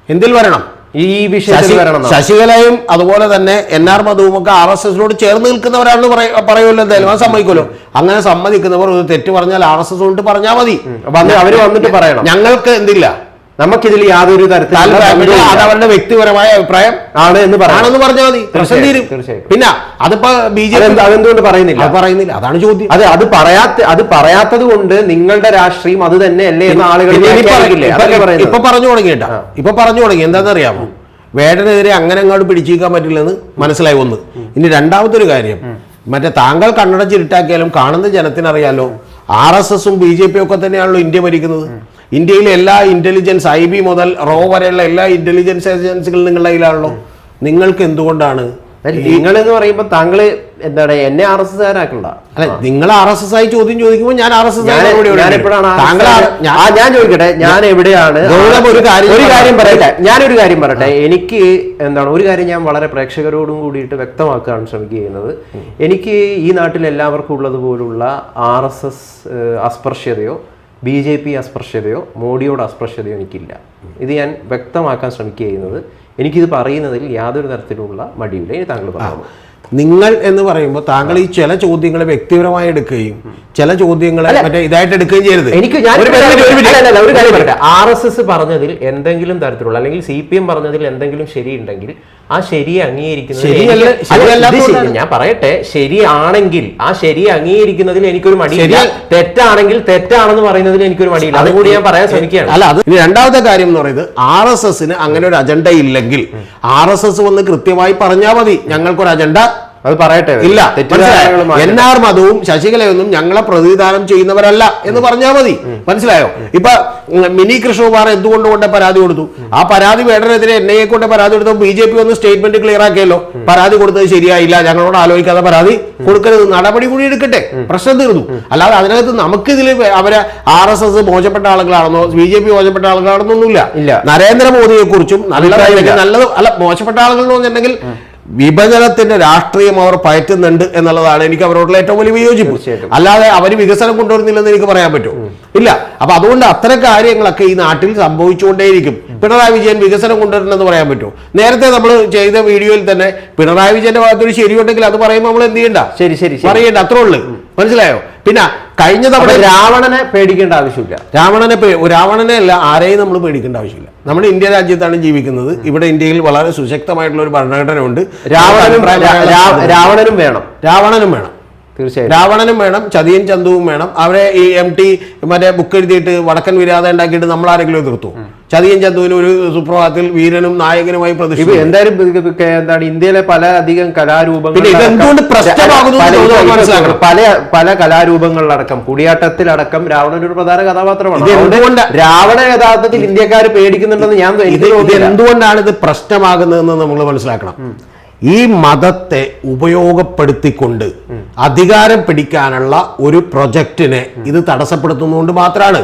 എന്തിൽ വരണം? ഈ വിഷയത്തിൽ വരണം. ശശികലയും അതുപോലെ തന്നെ NR മധുവും ഒക്കെ RSSനോട് ചേർന്ന് നിൽക്കുന്നവരാണെന്ന് പറയുമല്ലോ, എന്തായാലും അത് സമ്മതിക്കുമല്ലോ. അങ്ങനെ സമ്മതിക്കുന്നവർ ഒരു തെറ്റ് പറഞ്ഞാൽ RSS കൊണ്ട് പറഞ്ഞാൽ മതി, അവര് വന്നിട്ട് പറയണം. ഞങ്ങൾക്ക് എന്തില്ല, നമുക്കിതിൽ യാതൊരു തരത്തിലും അവരുടെ വ്യക്തിപരമായ അഭിപ്രായം ആണ് എന്ന് പറഞ്ഞാൽ മതി, പ്രശ്നം തീരും. പിന്നെ അതിപ്പോ BJP അതെന്തുകൊണ്ട് പറയുന്നില്ല? അതാണ് ചോദ്യം. അത് പറയാത്തത് കൊണ്ട് നിങ്ങളുടെ രാഷ്ട്രീയം അത് തന്നെയല്ലേ എന്ന് ആളുകൾ ഇപ്പൊ പറഞ്ഞു തുടങ്ങി. എന്താണെന്നറിയാമോ? വേടനെതിരെ അങ്ങനെ അങ്ങോട്ട് പിടിച്ചിരിക്കാൻ പറ്റില്ലെന്ന് മനസ്സിലായി ഒന്ന്. ഇനി രണ്ടാമത്തെ ഒരു കാര്യം, മറ്റേ താങ്കൾ കണ്ണടച്ചിരുട്ടാക്കിയാലും കാണുന്ന ജനത്തിനറിയാലോ, RSSും BJP ഒക്കെ തന്നെയാണല്ലോ ഇന്ത്യ ഭരിക്കുന്നത്. ഇന്ത്യയിലെ എല്ലാ ഇന്റലിജൻസ്, IB മുതൽ റോ വരെയുള്ള എല്ലാ ഇന്റലിജൻസ് ഏജൻസികളും നിങ്ങളുടെ കയ്യിലാണല്ലോ. നിങ്ങൾക്ക് എന്തുകൊണ്ടാണ് നിങ്ങൾ എന്ന് പറയുമ്പോൾ താങ്കള് എന്താണ് എന്നെ RSSകാരാക്കണ്ട? അല്ല, നിങ്ങൾ RSS ആയി ചോദ്യം ചോദിക്കുമ്പോൾ ഞാൻ RSS ഞാൻ ചോദിക്കട്ടെ, ഞാൻ എവിടെയാണ്? ഒരു കാര്യം പറയട്ടെ. എനിക്ക് എന്താണ് ഒരു കാര്യം ഞാൻ വളരെ പ്രേക്ഷകരോടും കൂടിയിട്ട് വ്യക്തമാക്കാൻ ശ്രമിക്കുന്നത്, എനിക്ക് ഈ നാട്ടിൽ എല്ലാവർക്കും ഉള്ളതുപോലുള്ള RSS അസ്പർശ്യതയോ BJP അസ്പർശ്യതയോ മോഡിയോട് അസ്പർശ്യതയോ എനിക്കില്ല. ഇത് ഞാൻ വ്യക്തമാക്കാൻ ശ്രമിക്കുന്നത്. എനിക്കിത് പറയുന്നതിൽ യാതൊരു തരത്തിലുള്ള മടിയില്ല. ഇനി താങ്കൾ പറഞ്ഞു. നിങ്ങൾ എന്ന് പറയുമ്പോൾ താങ്കൾ ഈ ചില ചോദ്യങ്ങളെ വ്യക്തിപരമായി എടുക്കുകയും ചില ചോദ്യങ്ങളെ മറ്റേ ഇതായിട്ട് എടുക്കുകയും ചെയ്യരുത്. ഒരു കാര്യം പറയട്ടെ, RSS പറഞ്ഞതിൽ എന്തെങ്കിലും തരത്തിലുള്ള അല്ലെങ്കിൽ CPM പറഞ്ഞതിൽ എന്തെങ്കിലും ശരിയുണ്ടെങ്കിൽ ആ ശരിയെ അംഗീകരിക്കുന്നത്, ഞാൻ പറയട്ടെ, ശരിയാണെങ്കിൽ ആ ശരിയെ അംഗീകരിക്കുന്നതിൽ എനിക്കൊരു മടിയില്ല. തെറ്റാണെങ്കിൽ തെറ്റാണെന്ന് പറയുന്നതിൽ എനിക്കൊരു മടിയില്ല. അതുകൂടി ഞാൻ പറയാൻ ശ്രമിക്കുകയാണ്. അല്ല, അത് രണ്ടാമത്തെ കാര്യം എന്ന് പറയുന്നത്, RSSന് അങ്ങനെ ഒരു അജണ്ട ഇല്ലെങ്കിൽ RSS വന്ന് കൃത്യമായി പറഞ്ഞാൽ മതി, ഞങ്ങൾക്കൊരു അജണ്ട അത് പറയട്ടെ. ഇല്ല, NR മധുവും ശശികലയൊന്നും ഞങ്ങളെ പ്രതിനിധാനം ചെയ്യുന്നവരല്ല എന്ന് പറഞ്ഞാൽ മതി. മനസ്സിലായോ? ഇപ്പൊ മിനി കൃഷ്ണകുമാർ എന്തുകൊണ്ട് പരാതി കൊടുത്തു? ആ പരാതി വേടനെതിരെ NIA കൊണ്ട് പരാതി കൊടുത്തു. BJP ഒന്ന് സ്റ്റേറ്റ്മെന്റ് ക്ലിയർ ആക്കിയല്ലോ, പരാതി കൊടുത്തത് ശരിയായില്ല, ഞങ്ങളോട് ആലോചിക്കാതെ പരാതി കൊടുക്കരുത്, നടപടി കൂടി എടുക്കട്ടെ, പ്രശ്നം തീർന്നു. അല്ലാതെ അതിനകത്ത് നമുക്കിതിൽ അവരെ RSS മോശപ്പെട്ട ആളുകളാണെന്നോ BJP മോശപ്പെട്ട ആളുകളാണെന്നൊന്നുമില്ല. നരേന്ദ്രമോദിയെ കുറിച്ചും നല്ലത് അല്ല, മോശപ്പെട്ട ആളുകൾ എന്ന് പറഞ്ഞിട്ടുണ്ടെങ്കിൽ വിഭജനത്തിന്റെ രാഷ്ട്രീയം അവർ പയറ്റുന്നുണ്ട് എന്നുള്ളതാണ് എനിക്ക് അവരോടുള്ള ഏറ്റവും വലിയ വിയോജിപ്പ്. അല്ലാതെ അവർ വികസനം കൊണ്ടുവരുന്നില്ലെന്ന് എനിക്ക് പറയാൻ പറ്റുമോ? ഇല്ല. അപ്പൊ അതുകൊണ്ട് അത്തരം കാര്യങ്ങളൊക്കെ ഈ നാട്ടിൽ സംഭവിച്ചുകൊണ്ടേയിരിക്കും. പിണറായി വിജയൻ വികസനം കൊണ്ടുവരണമെന്ന് പറയാൻ പറ്റുമോ? നേരത്തെ നമ്മൾ ചെയ്ത വീഡിയോയിൽ തന്നെ പിണറായി വിജയന്റെ ഭാഗത്തൊരു ശരിയുണ്ടെങ്കിൽ അത് പറയുമ്പോൾ നമ്മൾ എന്ത് ചെയ്യണ്ട, ശരി പറയണ്ട, അത്രേ ഉള്ളു. മനസ്സിലായോ? പിന്നെ കഴിഞ്ഞ തവണ രാവണനെ പേടിക്കേണ്ട ആവശ്യമില്ല. രാവണനെ അല്ല, ആരെയും നമ്മൾ പേടിക്കേണ്ട ആവശ്യമില്ല. നമ്മുടെ ഇന്ത്യ രാജ്യത്താണ് ജീവിക്കുന്നത്. ഇവിടെ ഇന്ത്യയിൽ വളരെ സുശക്തമായിട്ടുള്ള ഒരു ഭരണഘടന ഉണ്ട്. രാവണനും വേണം തീർച്ചയായും. രാവണനും വേണം, ചതിയൻ ചന്തുവും വേണം. അവരെ ഈ MT മറ്റേ ബുക്ക് എഴുതിയിട്ട് വടക്കൻ വിരാത ഉണ്ടാക്കിയിട്ട് നമ്മൾ ആരെങ്കിലും എതിർത്തു? ചതിയൻ ചന്തുവിന് ഒരു സുപ്രഭാതത്തിൽ വീരനും നായകനുമായി പ്രതിഷ്ഠിച്ചു. എന്തായാലും എന്താണ് ഇന്ത്യയിലെ പല അധികം കലാരൂപങ്ങൾ പല കലാരൂപങ്ങളിലടക്കം കൂടിയാട്ടത്തിലടക്കം രാവണൻ ഒരു പ്രധാന കഥാപാത്രമാണ്. രാവണ യഥാർത്ഥത്തിൽ ഇന്ത്യക്കാർ പേടിക്കുന്നുണ്ടെന്ന് ഞാൻ എന്തുകൊണ്ടാണ് ഇത് പ്രശ്നമാകുന്നതെന്ന് നമ്മൾ മനസ്സിലാക്കണം. ഈ മതത്തെ ഉപയോഗപ്പെടുത്തിക്കൊണ്ട് അധികാരം പിടിക്കാനുള്ള ഒരു പ്രൊജക്റ്റിനെ ഇത് തടസ്സപ്പെടുത്തുന്നതുകൊണ്ട് മാത്രമാണ്.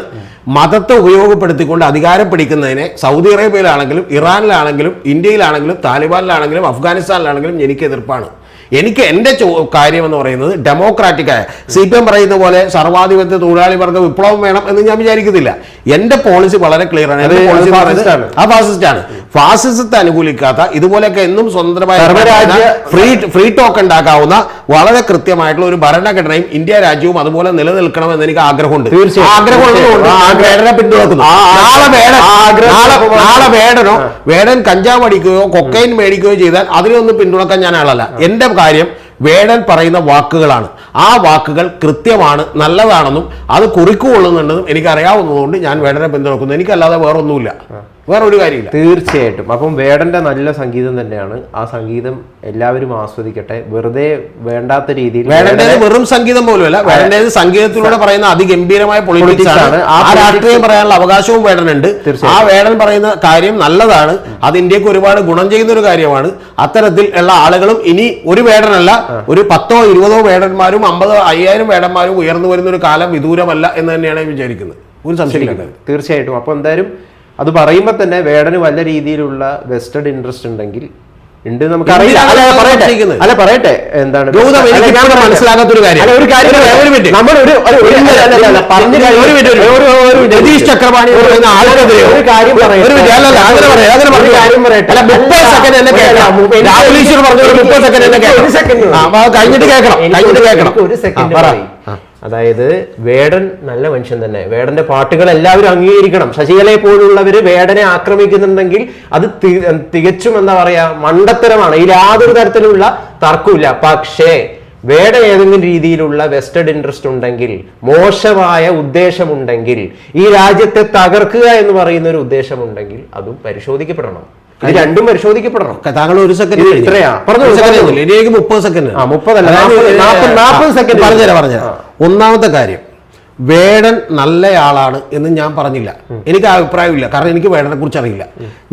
മതത്തെ ഉപയോഗപ്പെടുത്തിക്കൊണ്ട് അധികാരം പിടിക്കുന്നതിനെ സൗദി അറേബ്യയിലാണെങ്കിലും ഇറാനിലാണെങ്കിലും ഇന്ത്യയിലാണെങ്കിലും താലിബാനിലാണെങ്കിലും അഫ്ഗാനിസ്ഥാനിലാണെങ്കിലും എനിക്ക് എതിർപ്പാണ്. എനിക്ക് എൻ്റെ കാര്യം എന്ന് പറയുന്നത് ഡെമോക്രാറ്റിക്കായ CPM പറയുന്ന പോലെ സർവാധിപത്യ തൊഴിലാളി വർഗ വിപ്ലവം വേണം എന്ന് ഞാൻ വിചാരിക്കുന്നില്ല. എൻ്റെ പോളിസി വളരെ ക്ലിയർ ആണ്. എൻ്റെ പോളിസി ഫാസിസ്റ്റാണ്. ഫാസിസത്തെ അനുകൂലിക്കാത്ത, ഇതുപോലെയൊക്കെ എന്നും സ്വതന്ത്രമായ ഫ്രീ ടോക്ക് ഉണ്ടാക്കാവുന്ന വളരെ കൃത്യമായിട്ടുള്ള ഒരു ഭരണഘടനയും ഇന്ത്യ രാജ്യവും അതുപോലെ നിലനിൽക്കണമെന്ന് എനിക്ക് ആഗ്രഹമുണ്ട്. നാളെ വേടൻ കഞ്ചാവ് അടിക്കുകയോ കൊക്കൈൻ മേടിക്കുകയോ ചെയ്താൽ അതിനൊന്നും പിന്തുണക്കാൻ ഞാൻ ആളല്ല. എന്റെ കാര്യം വേടൻ പറയുന്ന വാക്കുകളാണ്. ആ വാക്കുകൾ കൃത്യമാണ്, നല്ലതാണെന്നും അത് കുറിക്കുകൊള്ളുന്നുണ്ടെന്നും എനിക്ക് അറിയാവുന്നതുകൊണ്ട് ഞാൻ വേടനെ പിന്തുണക്കുന്നു. എനിക്കല്ലാതെ വേറൊന്നുമില്ല. വേറെ ഒരു കാര്യമില്ല. തീർച്ചയായിട്ടും. അപ്പം വേടന്റെ നല്ല സംഗീതം തന്നെയാണ്. ആ സംഗീതം എല്ലാവരും ആസ്വദിക്കട്ടെ. വെറുതെ വേണ്ടാത്ത രീതിയിൽ വേടന്റെ വെറും സംഗീതം പോലുമല്ല, വേടന്റെ സംഗീതത്തിലൂടെ പറയുന്ന അതിഗംഭീരമായ പൊളിറ്റിക്സ് ആണ്. ആ രാഷ്ട്രീയം പറയാനുള്ള അവകാശവും വേടനുണ്ട്. ആ വേടൻ പറയുന്ന കാര്യം നല്ലതാണ്, അത് ഇന്ത്യക്ക് ഒരുപാട് ഗുണം ചെയ്യുന്ന ഒരു കാര്യമാണ്. അത്തരത്തിൽ ഉള്ള ആളുകളും ഇനി ഒരു വേടനല്ല, ഒരു 10 20 വേടന്മാരും 50 5000 വേടന്മാരും ഉയർന്നു വരുന്ന ഒരു കാലം വിദൂരമല്ല എന്ന് തന്നെയാണ് വിചാരിക്കുന്നത്. ഒരു സംശയമില്ല. തീർച്ചയായിട്ടും. അപ്പൊ എന്തായാലും അത് പറയുമ്പോൾ തന്നെ വേടന് വല്ല രീതിയിലുള്ള വെസ്റ്റഡ് ഇൻട്രസ്റ്റ് ഉണ്ടെങ്കിൽ ഉണ്ട്, നമുക്ക് അറിയില്ല. അല്ല പറയട്ടെ, എന്താണ് മനസ്സിലാകാത്തൊരു കാര്യം, രതീഷ് ചക്രപാണി ആളുകൾക്കെതിരെ ഒരു കാര്യം കഴിഞ്ഞിട്ട് കേൾക്കണം. ഒരു സെക്കൻഡ്. അതായത് വേടൻ നല്ല മനുഷ്യൻ തന്നെ, വേടന്റെ പാട്ടുകൾ എല്ലാവരും അംഗീകരിക്കണം. ശശികലയെ പോലുള്ളവര് വേടനെ ആക്രമിക്കുന്നുണ്ടെങ്കിൽ അത് തികച്ചും എന്താ പറയാ മണ്ടത്തരമാണ്. ഇതിൽ യാതൊരു തരത്തിലുള്ള തർക്കമില്ല. പക്ഷേ വേടൻ ഏതെങ്കിലും രീതിയിലുള്ള വെസ്റ്റഡ് ഇൻട്രസ്റ്റ് ഉണ്ടെങ്കിൽ, മോശമായ ഉദ്ദേശമുണ്ടെങ്കിൽ, ഈ രാജ്യത്തെ തകർക്കുക എന്ന് പറയുന്ന ഒരു ഉദ്ദേശമുണ്ടെങ്കിൽ അതും പരിശോധിക്കപ്പെടണം. ഇത് രണ്ടും പരിശോധിക്കപ്പെടണം. താങ്കൾ ഒരു സെക്കൻഡ് ഇത്രയാ പറഞ്ഞു, 30 സെക്കൻഡ് 40 സെക്കൻഡ് പറഞ്ഞുതരാം. ഒന്നാമത്തെ കാര്യം, വേടൻ നല്ലയാളാണ് എന്ന് ഞാൻ പറഞ്ഞില്ല, എനിക്ക് അഭിപ്രായമില്ല. കാരണം എനിക്ക് വേടനെ കുറിച്ച് അറിയില്ല.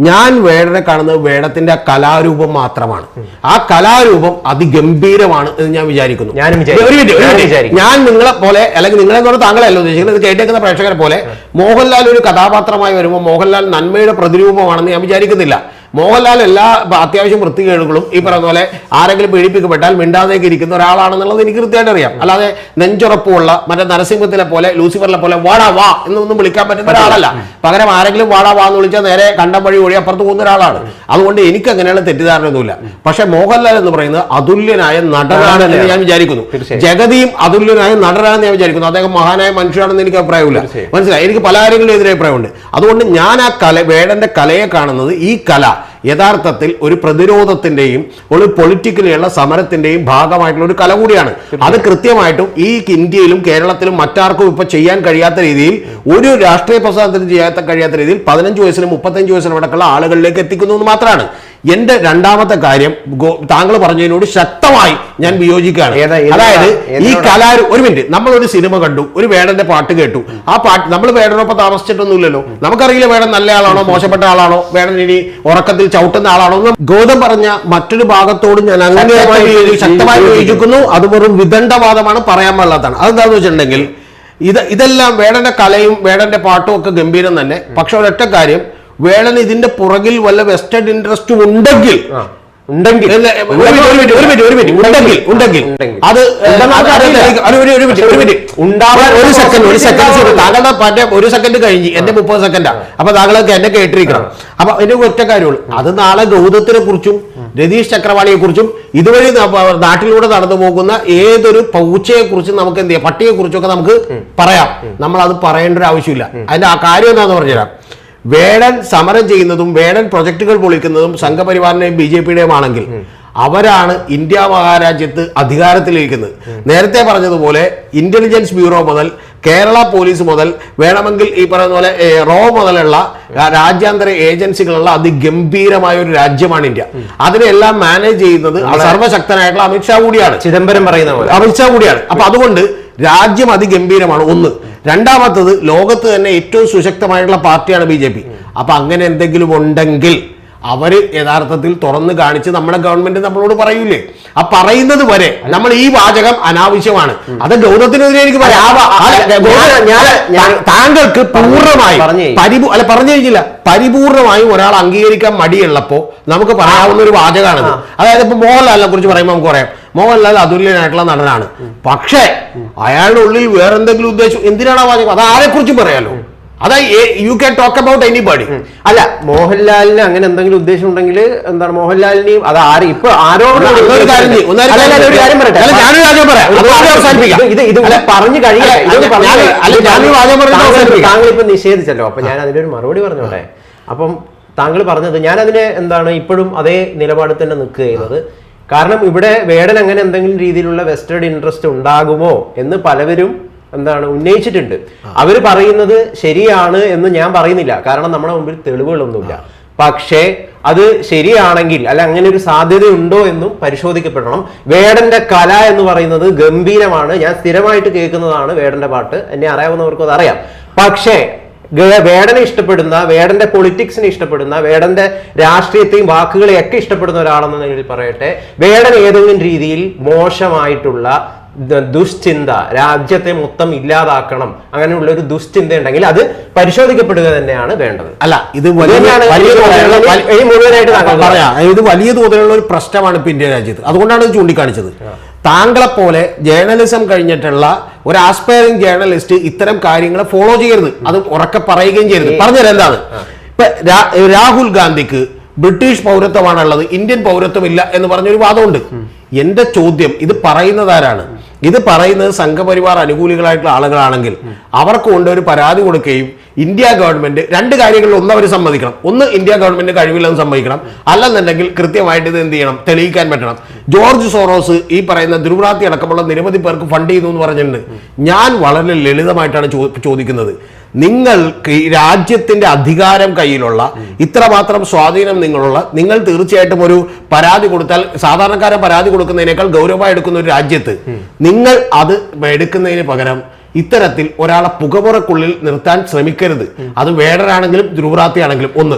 ഞാൻ വേടനെ കാണുന്നത് വേടത്തിന്റെ ആ കലാരൂപം മാത്രമാണ്. ആ കലാരൂപം അതിഗംഭീരമാണ് എന്ന് ഞാൻ വിചാരിക്കുന്നു. ഞാൻ നിങ്ങളെ പോലെ, അല്ലെങ്കിൽ നിങ്ങളെ പോലെ താങ്കളല്ല ഉദ്ദേശിക്കുന്നത്, ഇത് കേട്ടേക്കുന്ന പ്രേക്ഷകരെ പോലെ മോഹൻലാൽ ഒരു കഥാപാത്രമായി വരുമ്പോൾ മോഹൻലാൽ നന്മയുടെ പ്രതിരൂപമാണെന്ന് ഞാൻ വിചാരിക്കുന്നില്ല. മോഹൻലാൽ എല്ലാ അത്യാവശ്യം വൃത്തികേടുകളും ഈ പറയുന്ന പോലെ ആരെങ്കിലും പീഡിപ്പിക്കപ്പെട്ടാൽ മിണ്ടാതേക്ക് ഇരിക്കുന്ന ഒരാളാണെന്നുള്ളത് എനിക്ക് കൃത്യമായിട്ട് അറിയാം. അല്ലാതെ നെഞ്ചുറപ്പുള്ള മറ്റേ നരസിംഹത്തിലെ പോലെ ലൂസിഫറിലെ പോലെ വാടാ വാ എന്നൊന്നും വിളിക്കാൻ പറ്റുന്ന ഒരാളല്ല. പകരം ആരെങ്കിലും വാടാ വാ എന്ന് വിളിച്ചാൽ നേരെ കണ്ടം വഴി ഒഴി അപ്പുറത്ത് പോകുന്ന ഒരാളാണ്. അതുകൊണ്ട് എനിക്ക് അങ്ങനെയുള്ള തെറ്റിദ്ധാരണയൊന്നുമില്ല. പക്ഷെ മോഹൻലാൽ എന്ന് പറയുന്നത് അതുല്യനായ നടനാണ് എന്ന് ഞാൻ വിചാരിക്കുന്നു. ജഗതിയും അതുല്യനായ നടനാണെന്ന് ഞാൻ വിചാരിക്കുന്നു. അദ്ദേഹം മഹാനായ മനുഷ്യനാണെന്ന് എനിക്ക് അഭിപ്രായമില്ല. മനസ്സിലായി? എനിക്ക് പല കാര്യങ്ങളിലും എതിരെ അഭിപ്രായമുണ്ട്. അതുകൊണ്ട് ഞാൻ ആ വേടന്റെ കലയെ കാണുന്നത്, ഈ കല യഥാർത്ഥത്തിൽ ഒരു പ്രതിരോധത്തിന്റെയും ഒരു പൊളിറ്റിക്കലിയുള്ള സമരത്തിന്റെയും ഭാഗമായിട്ടുള്ള ഒരു കല കൂടിയാണ്. അത് കൃത്യമായിട്ടും ഈ ഇന്ത്യയിലും കേരളത്തിലും മറ്റാർക്കും ഇപ്പൊ ചെയ്യാൻ കഴിയാത്ത രീതിയിൽ, ഒരു രാഷ്ട്രീയ പ്രസ്ഥാനത്തിനും ചെയ്യാൻ കഴിയാത്ത രീതിയിൽ 15 വയസ്സിലും 35 വയസ്സിലും അടക്കമുള്ള ആളുകളിലേക്ക് എത്തിക്കുന്നു എന്ന് മാത്രമാണ്. എന്റെ രണ്ടാമത്തെ കാര്യം, താങ്കൾ പറഞ്ഞതിനോട് ശക്തമായി ഞാൻ വിയോജിക്കുകയാണ്. അതായത് ഈ ഒരു മിനിറ്റ്, നമ്മളൊരു സിനിമ കണ്ടു, ഒരു വേടന്റെ പാട്ട് കേട്ടു. ആ പാട്ട് നമ്മൾ വേടനൊപ്പം താമസിച്ചിട്ടൊന്നുമില്ലല്ലോ, നമുക്കറിയില്ല വേടൻ നല്ല ആളാണോ മോശപ്പെട്ട ആളാണോ, വേടൻ ഇനി ഉറക്കത്തിൽ ചവിട്ടുന്ന ആളാണോ എന്ന്. ഗൗതം പറഞ്ഞ മറ്റൊരു ഭാഗത്തോട് ഞാൻ അങ്ങനെ ശക്തമായി വിയോജിക്കുന്നു. അത് വെറും വിദണ്ഡവാദമാണ്, പറയാൻ പാടില്ലാത്തതാണ്. അതെന്താണെന്ന് വെച്ചിട്ടുണ്ടെങ്കിൽ ഇതെല്ലാം വേടന്റെ കലയും വേടന്റെ പാട്ടും ഒക്കെ ഗംഭീരം തന്നെ. പക്ഷെ ഒരൊറ്റ കാര്യം, വേടൻ ഇതിന്റെ പുറകിൽ വല്ല വെസ്റ്റഡ് ഇൻട്രസ്റ്റും ഉണ്ടെങ്കിൽ അത് ഒരു സെക്കൻഡ് കഴിഞ്ഞ് എന്റെ 30 സെക്കൻഡാ. അപ്പൊ താങ്കളൊക്കെ എന്നെ കേട്ടിരിക്കണം. അപ്പൊ എന്റെ ഒറ്റ കാര്യമുള്ളൂ, അത് നാളെ ഗൗതത്തിനെ കുറിച്ചും രതീഷ് ചക്രവാണിയെ കുറിച്ചും ഇതുവഴി നാട്ടിലൂടെ നടന്നു പോകുന്ന ഏതൊരു പൂച്ചയെ കുറിച്ചും നമുക്ക് എന്ത് ചെയ്യാം, പട്ടിയെ കുറിച്ചൊക്കെ നമുക്ക് പറയാം. നമ്മൾ അത് പറയേണ്ട ഒരു ആവശ്യമില്ല. അതിന്റെ ആ കാര്യം എന്താണെന്ന് പറഞ്ഞുതരാം. വേടൻ സമരം ചെയ്യുന്നതും വേടൻ പ്രൊജക്ടുകൾ പൊളിക്കുന്നതും സംഘപരിവാറിന്റെയും BJP-യുടെയും ആണെങ്കിൽ അവരാണ് ഇന്ത്യ മഹാരാജ്യത്ത് അധികാരത്തിലിരിക്കുന്നത്. നേരത്തെ പറഞ്ഞതുപോലെ ഇന്റലിജൻസ് ബ്യൂറോ മുതൽ കേരള പോലീസ് മുതൽ വേണമെങ്കിൽ ഈ പറയുന്ന പോലെ റോ മുതലുള്ള രാജ്യാന്തര ഏജൻസികളുള്ള അതിഗംഭീരമായ ഒരു രാജ്യമാണ് ഇന്ത്യ. അതിനെല്ലാം മാനേജ് ചെയ്യുന്നത് സർവശക്തനായിട്ടുള്ള അമിത്ഷാ കൂടിയാണ്, ചിദംബരം പറയുന്ന പോലെ അമിത്ഷാ കൂടിയാണ്. അപ്പൊ അതുകൊണ്ട് രാജ്യം അതിഗംഭീരമാണ്. ഒന്ന്. രണ്ടാമത്തത്, ലോകത്ത് തന്നെ ഏറ്റവും സുശക്തമായിട്ടുള്ള പാർട്ടിയാണ് BJP. അപ്പൊ അങ്ങനെ എന്തെങ്കിലും ഉണ്ടെങ്കിൽ അവര് യഥാർത്ഥത്തിൽ തുറന്നു കാണിച്ച് നമ്മുടെ ഗവൺമെന്റ് നമ്മളോട് പറയൂലേ? ആ പറയുന്നത് വരെ നമ്മൾ ഈ വാചകം അനാവശ്യമാണ്. അത് ഗൗതത്തിനെതിരെ എനിക്ക് പറയാം. താങ്കൾക്ക് പൂർണ്ണമായി പറഞ്ഞു കഴിഞ്ഞില്ല, പരിപൂർണമായും ഒരാൾ അംഗീകരിക്കാൻ മടിയുള്ളപ്പോ നമുക്ക് പറയാവുന്ന ഒരു വാചകമാണിത്. അതായത് ഇപ്പൊ മോഹൻലാലിനെ കുറിച്ച് പറയുമ്പോൾ നമുക്ക് പറയാം, മോഹൻലാൽ അതുല്യനായിട്ടുള്ള നടനാണ്. പക്ഷേ അയാളുടെ ഉള്ളിൽ വേറെന്തെങ്കിലും ഉദ്ദേശം, എന്തിനാണ് ആ വാചകം? അത് ആരെ കുറിച്ചും പറയാലോ. അതായത് you can talk about anybody. അല്ല, മോഹൻലാലിന് അങ്ങനെ എന്തെങ്കിലും ഉദ്ദേശം ഉണ്ടെങ്കിൽ എന്താണ് മോഹൻലാലിനെയും അത് ആര് ഇപ്പൊ ആരോടും താങ്കൾ ഇപ്പൊ നിഷേധിച്ചല്ലോ. അപ്പൊ ഞാൻ അതിന്റെ ഒരു മറുപടി പറഞ്ഞോട്ടെ. അപ്പം താങ്കൾ പറഞ്ഞത് ഞാൻ അതിനെ എന്താണ് ഇപ്പോഴും അതേ നിലപാട് തന്നെ നിൽക്കുക ചെയ്യുന്നത്. കാരണം ഇവിടെ വേടൻ അങ്ങനെ എന്തെങ്കിലും രീതിയിലുള്ള വെസ്റ്റഡ് ഇൻട്രസ്റ്റ് ഉണ്ടാകുമോ എന്ന് പലവരും എന്താണ് ഉന്നയിച്ചിട്ടുണ്ട്. അവർ പറയുന്നത് ശരിയാണ് എന്ന് ഞാൻ പറയുന്നില്ല, കാരണം നമ്മുടെ മുമ്പിൽ തെളിവുകളൊന്നുമില്ല. പക്ഷേ അത് ശരിയാണെങ്കിൽ അല്ല അങ്ങനെ ഒരു സാധ്യതയുണ്ടോ എന്നും പരിശോധിക്കപ്പെടണം. വേടന്റെ കല എന്ന് പറയുന്നത് ഗംഭീരമാണ്. ഞാൻ സ്ഥിരമായിട്ട് കേൾക്കുന്നതാണ് വേടന്റെ പാട്ട്, എന്നെ അറിയാവുന്നവർക്കും അത് അറിയാം. പക്ഷേ വേടനെ ഇഷ്ടപ്പെടുന്ന, വേടന്റെ പൊളിറ്റിക്സിനെ ഇഷ്ടപ്പെടുന്ന, വേടന്റെ രാഷ്ട്രീയത്തെയും വാക്കുകളെയൊക്കെ ഇഷ്ടപ്പെടുന്ന ഒരാളെന്ന നിലയിൽ പറയട്ടെ, വേടൻ ഏതെങ്കിലും രീതിയിൽ മോശമായിട്ടുള്ള ദുശ്ചിന്ത, രാജ്യത്തെ മൊത്തം ഇല്ലാതാക്കണം, അങ്ങനെയുള്ള ഒരു ദുശ്ചിന്ത ഉണ്ടെങ്കിൽ അത് പരിശോധിക്കപ്പെടുക തന്നെയാണ് വേണ്ടത്. അല്ല, ഇത് വലിയ തോതിലുള്ള ഒരു പ്രശ്നമാണ് ഇപ്പൊ ഇന്ത്യ രാജ്യത്ത്. അതുകൊണ്ടാണ് ഇത് ചൂണ്ടിക്കാണിച്ചത്. താങ്കളെ പോലെ ജേർണലിസം കഴിഞ്ഞിട്ടുള്ള ഒരു ആസ്പയറിംഗ് ജേർണലിസ്റ്റ് ഇത്തരം കാര്യങ്ങളെ ഫോളോ ചെയ്യരുത്, അത് ഉറക്കെ പറയുകയും ചെയ്യരുത്. പറഞ്ഞുതരാം എന്താണ്. ഇപ്പൊ രാഹുൽ ഗാന്ധിക്ക് ബ്രിട്ടീഷ് പൗരത്വമാണുള്ളത്, ഇന്ത്യൻ പൗരത്വമില്ല എന്ന് പറഞ്ഞൊരു വാദമുണ്ട്. എന്റെ ചോദ്യം, ഇത് പറയുന്നത് ആരാണ്? ഇത് പറയുന്നത് സംഘപരിവാർ അനുകൂലികളായിട്ടുള്ള ആളുകളാണെങ്കിൽ അവർക്ക് കൊണ്ട് ഒരു പരാതി കൊടുക്കുകയും ഇന്ത്യ ഗവൺമെന്റ് രണ്ട് കാര്യങ്ങളിൽ ഒന്ന് അവർ സമ്മതിക്കണം. ഒന്ന്, ഇന്ത്യ ഗവൺമെന്റ് കഴിവില്ലെന്ന് സമ്മതിക്കണം. അല്ലെന്നുണ്ടെങ്കിൽ കൃത്യമായിട്ട് ഇത് എന്ത് ചെയ്യണം, തെളിയിക്കാൻ പറ്റണം. ജോർജ് സോറോസ് ഈ പറയുന്ന ദുർവ്രാത്തി അടക്കമുള്ള നിരവധി പേർക്ക് ഫണ്ട് ചെയ്യുന്നു എന്ന് പറഞ്ഞിട്ടുണ്ട്. ഞാൻ വളരെ ലളിതമായിട്ടാണ് ചോദിക്കുന്നത്, നിങ്ങൾ രാജ്യത്തിന്റെ അധികാരം കയ്യിലുള്ള, ഇത്രമാത്രം സ്വാധീനം നിങ്ങൾ തീർച്ചയായിട്ടും ഒരു പരാതി കൊടുത്താൽ സാധാരണക്കാരൻ പരാതി കൊടുക്കുന്നതിനേക്കാൾ ഗൗരവമായി എടുക്കുന്ന ഒരു രാജ്യത്ത് നിങ്ങൾ അത് എടുക്കുന്നതിന് പകരം ഇത്തരത്തിൽ ഒരാളെ പുകമുറക്കുള്ളിൽ നിർത്താൻ ശ്രമിക്കരുത്. അത് വേടനാണെങ്കിലും ദ്രുവ്രാത്തിയാണെങ്കിലും. ഒന്ന്,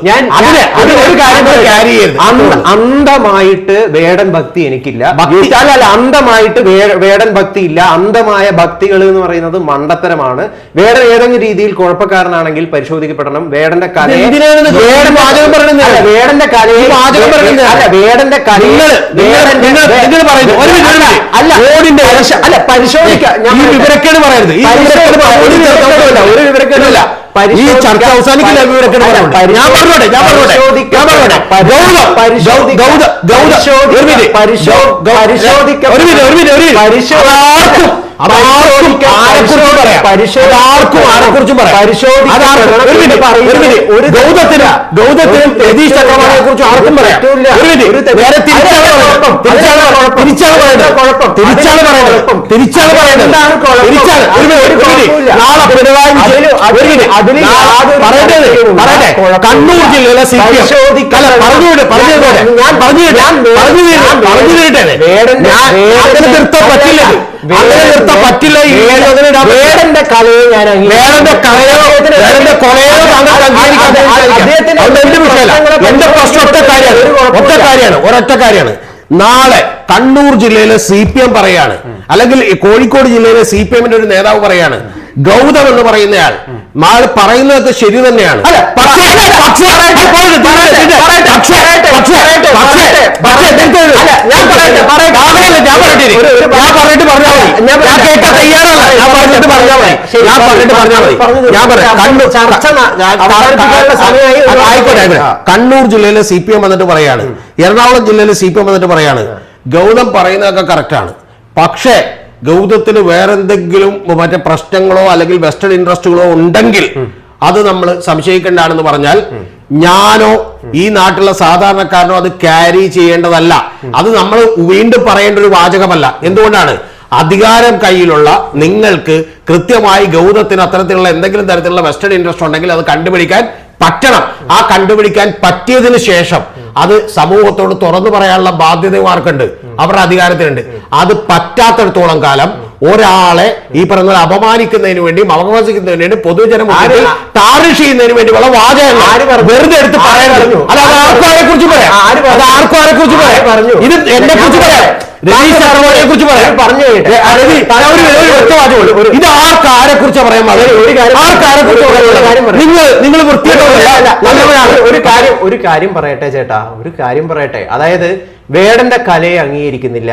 അന്ധമായിട്ട് വേടൻ ഭക്തി എനിക്കില്ല, അന്ധമായിട്ട് വേടൻ ഭക്തി ഇല്ല. അന്ധമായ ഭക്തികൾ എന്ന് പറയുന്നത് മണ്ടത്തരമാണ്. വേടൻ ഏതെങ്കിലും രീതിയിൽ കുഴപ്പക്കാരനാണെങ്കിൽ പരിശോധിക്കപ്പെടണം. വേടന്റെ കലയെ വിവരക്കേട് പറയരുത്. ഈ ചർച്ച അവസാനിക്കില്ല. ഗൗതത്തിനും രതീഷ് ചക്രവാളിയെ കുറിച്ച് ആർക്കും പറയാം. തിരിച്ചാണ് പറയുന്നത്. കണ്ണൂർ ജില്ലയിലെ പറ്റില്ല. വേടന്റെ കലയെ ഞാൻ എന്റെ പ്രശ്നം ഒരൊറ്റ കാര്യമാണ്. നാളെ കണ്ണൂർ ജില്ലയിലെ CPM പറയാണ്, അല്ലെങ്കിൽ കോഴിക്കോട് ജില്ലയിലെ CPMന്റെ ഒരു നേതാവ് പറയാണ്, ഗൗതം എന്ന് പറയുന്നയാൾ പറയുന്നതൊക്കെ ശരി തന്നെയാണ്. കണ്ണൂർ ജില്ലയിലെ CPM വന്നിട്ട് പറയാണ്, എറണാകുളം ജില്ലയിലെ CPM വന്നിട്ട് പറയാണ്, ഗൗതം പറയുന്നതൊക്കെ കറക്റ്റാണ്, പക്ഷേ ഗൗതത്തിന് വേറെന്തെങ്കിലും മറ്റേ പ്രശ്നങ്ങളോ അല്ലെങ്കിൽ വെസ്റ്റഡ് ഇൻട്രസ്റ്റുകളോ ഉണ്ടെങ്കിൽ അത് നമ്മൾ സംശയിക്കേണ്ടതാണെന്ന് പറഞ്ഞാൽ ഞാനോ ഈ നാട്ടിലുള്ള സാധാരണക്കാരനോ അത് ക്യാരി ചെയ്യേണ്ടതല്ല. അത് നമ്മൾ വീണ്ടും പറയേണ്ട ഒരു വാചകമല്ല. എന്തുകൊണ്ടാണ്? അധികാരം കയ്യിലുള്ള നിങ്ങൾക്ക് കൃത്യമായി ഗൗതത്തിന് അത്തരത്തിലുള്ള എന്തെങ്കിലും തരത്തിലുള്ള വെസ്റ്റഡ് ഇൻട്രസ്റ്റ് ഉണ്ടെങ്കിൽ അത് കണ്ടുപിടിക്കാൻ പറ്റണം. ആ കണ്ടുപിടിക്കാൻ പറ്റിയതിനു ശേഷം അത് സമൂഹത്തോട് തുറന്നു പറയാനുള്ള ബാധ്യതമാർക്കുണ്ട്, അവരുടെ അധികാരത്തിനുണ്ട്. അത് പറ്റാത്തിടത്തോളം കാലം ഒരാളെ ഈ പറഞ്ഞ അപമാനിക്കുന്നതിന് വേണ്ടിയും അപമാനിക്കുന്നതിന് വേണ്ടി പൊതുജനം ടാറിഷ് ചെയ്യുന്നതിന് വേണ്ടിയുള്ള വാചകങ്ങൾ വെറുതെ എടുത്ത് പറയാൻ പറഞ്ഞു. അല്ല, അത് ആർക്കും ആരെ കുറിച്ച് പറയാം, ഇത് എന്നെ കുറിച്ച് പറയാം, രതീഷ് ചക്രവാളിയെ കുറിച്ച് പറയാം, പറഞ്ഞു. ഇത് ആരെ കുറിച്ച് പറയാൻ നിങ്ങൾ ഒരു കാര്യം പറയട്ടെ ചേട്ടാ, ഒരു കാര്യം പറയട്ടെ. അതായത് വേടന്റെ കലയെ അംഗീകരിക്കുന്നില്ല,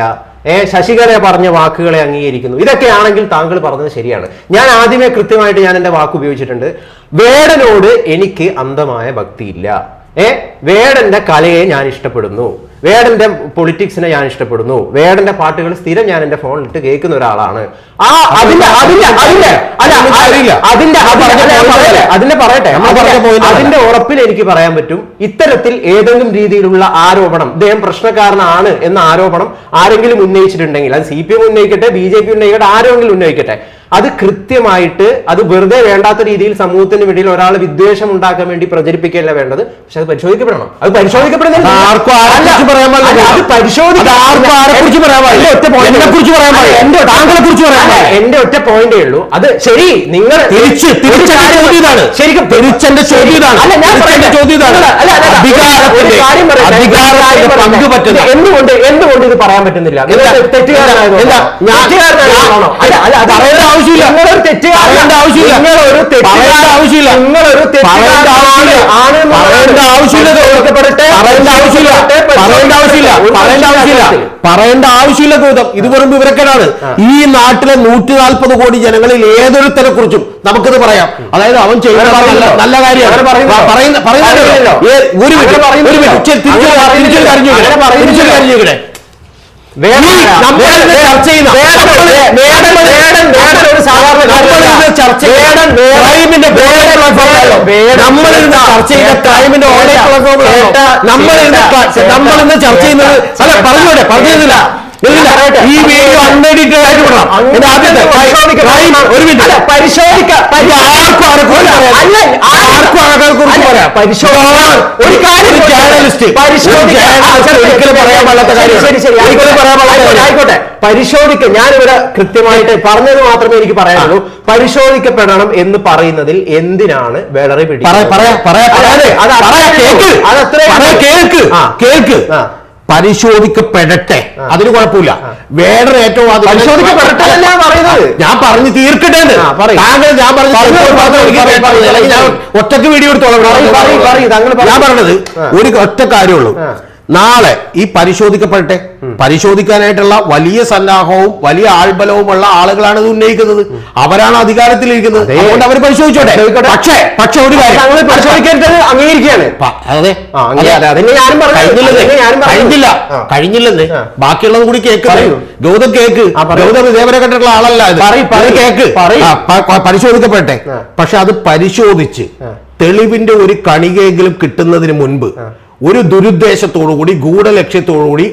ശശികല പറഞ്ഞ വാക്കുകളെ അംഗീകരിക്കുന്നു. ഇതൊക്കെയാണെങ്കിൽ താങ്കൾ പറഞ്ഞത് ശരിയാണ്. ഞാൻ ആദ്യമേ കൃത്യമായിട്ട് ഞാൻ എന്റെ വാക്ക് ഉപയോഗിച്ചിട്ടുണ്ട്. വേടനോട് എനിക്ക് അന്ധമായ ഭക്തിയില്ല. വേടന്റെ കലയെ ഞാൻ ഇഷ്ടപ്പെടുന്നു, വേടന്റെ പൊളിറ്റിക്സിനെ ഞാൻ ഇഷ്ടപ്പെടുന്നു, വേടന്റെ പാട്ടുകൾ സ്ഥിരം ഞാൻ എന്റെ ഫോണിലിട്ട് കേൾക്കുന്ന ഒരാളാണ്. അതിന്റെ ഉറപ്പിൽ എനിക്ക് പറയാൻ പറ്റും, ഇത്തരത്തിൽ ഏതെങ്കിലും രീതിയിലുള്ള ആരോപണം, ഇദ്ദേഹം പ്രശ്നക്കാരനാണ് എന്ന ആരോപണം ആരെങ്കിലും ഉന്നയിച്ചിട്ടുണ്ടെങ്കിൽ, അത് CPM ഉന്നയിക്കട്ടെ, BJP ഉന്നയിക്കട്ടെ, ആരെങ്കിലും ഉന്നയിക്കട്ടെ, അത് കൃത്യമായിട്ട് അത് വെറുതെ വേണ്ടാത്ത രീതിയിൽ സമൂഹത്തിന് വേണ്ടിയിൽ ഒരാൾ വിദ്വേഷം ഉണ്ടാക്കാൻ വേണ്ടി പ്രചരിപ്പിക്കുകയല്ല വേണ്ടത്. പക്ഷെ അത് പരിശോധിക്കപ്പെടണം. അത് പരിശോധിക്കപ്പെടുന്നില്ല. എന്റെ ഒറ്റ പോയിന്റേ ഉള്ളൂ. അത് ശരി, നിങ്ങൾ ശരിക്കും എന്തുകൊണ്ട് ഇത് പറയാൻ പറ്റുന്നില്ല? തെറ്റുകാരനാണോ? പറയേണ്ട ആവശ്യമില്ല ഗൗതം. ഇത് വെറും വിവരക്കേടാണ്. ഈ നാട്ടിലെ 140 കോടി ജനങ്ങളിൽ ഏതൊരുത്തരെ കുറിച്ചും നമുക്കിത് പറയാം. അതായത് അവൻ ചെയ്യുന്ന നല്ല കാര്യമാണ് നമ്മളിന്ന് ചർച്ച ചെയ്യുന്നത് അല്ല പറഞ്ഞില്ല. ഈ വീഡിയോ അൺഎഡിറ്റഡ് ആയിട്ട് വിടണം. പരിശോധിക്ക ഞാനിവിടെ കൃത്യമായിട്ട് പറഞ്ഞത് മാത്രമേ എനിക്ക് പറയാനുള്ളൂ. പരിശോധിക്കപ്പെടണം എന്ന് പറയുന്നതിൽ എന്തിനാണ് വേടറെ പിടി? കേൾക്ക് പരിശോധിക്കപ്പെടട്ടെ, അതിന് കുഴപ്പമില്ല. വേറെ ഏറ്റവും പരിശോധിക്കപ്പെടട്ടെ പറയുന്നത്. ഞാൻ പറഞ്ഞു തീർക്കട്ടെ. താങ്കൾ ഞാൻ ഒറ്റക്ക് വീഡിയോ എടുത്തോളാം. ഞാൻ പറഞ്ഞത് ഒരു ഒറ്റ കാര്യമുള്ളൂ. നാളെ ഈ പരിശോധിക്കപ്പെടട്ടെ, പരിശോധിക്കാനായിട്ടുള്ള വലിയ സന്നാഹവും വലിയ ആൾബലവുമുള്ള ആളുകളാണ് ഇത് ഉന്നയിക്കുന്നത്. അവരാണ് അധികാരത്തിലിരിക്കുന്നത്. അതുകൊണ്ട് അവർ പരിശോധിച്ചോട്ടെ. പക്ഷേ ഒരു കാര്യം പരിശോധിക്കേണ്ടത് അംഗീകരിക്കുകയാണ്. കഴിഞ്ഞില്ലെന്ന് ബാക്കിയുള്ളത് കൂടി കേക്ക്. ഗൗതം കേക്ക്. ഗൗതം ഇതേവരെ കണ്ടിട്ടുള്ള ആളല്ല. കേക്ക് പരിശോധിക്കപ്പെടട്ടെ. പക്ഷെ അത് പരിശോധിച്ച് തെളിവിന്റെ ഒരു കണികയെങ്കിലും കിട്ടുന്നതിന് മുൻപ് ഒരു ദുരുദ്ദേശത്തോടുകൂടി ഗൂഢലക്ഷ്യത്തോടുകൂടി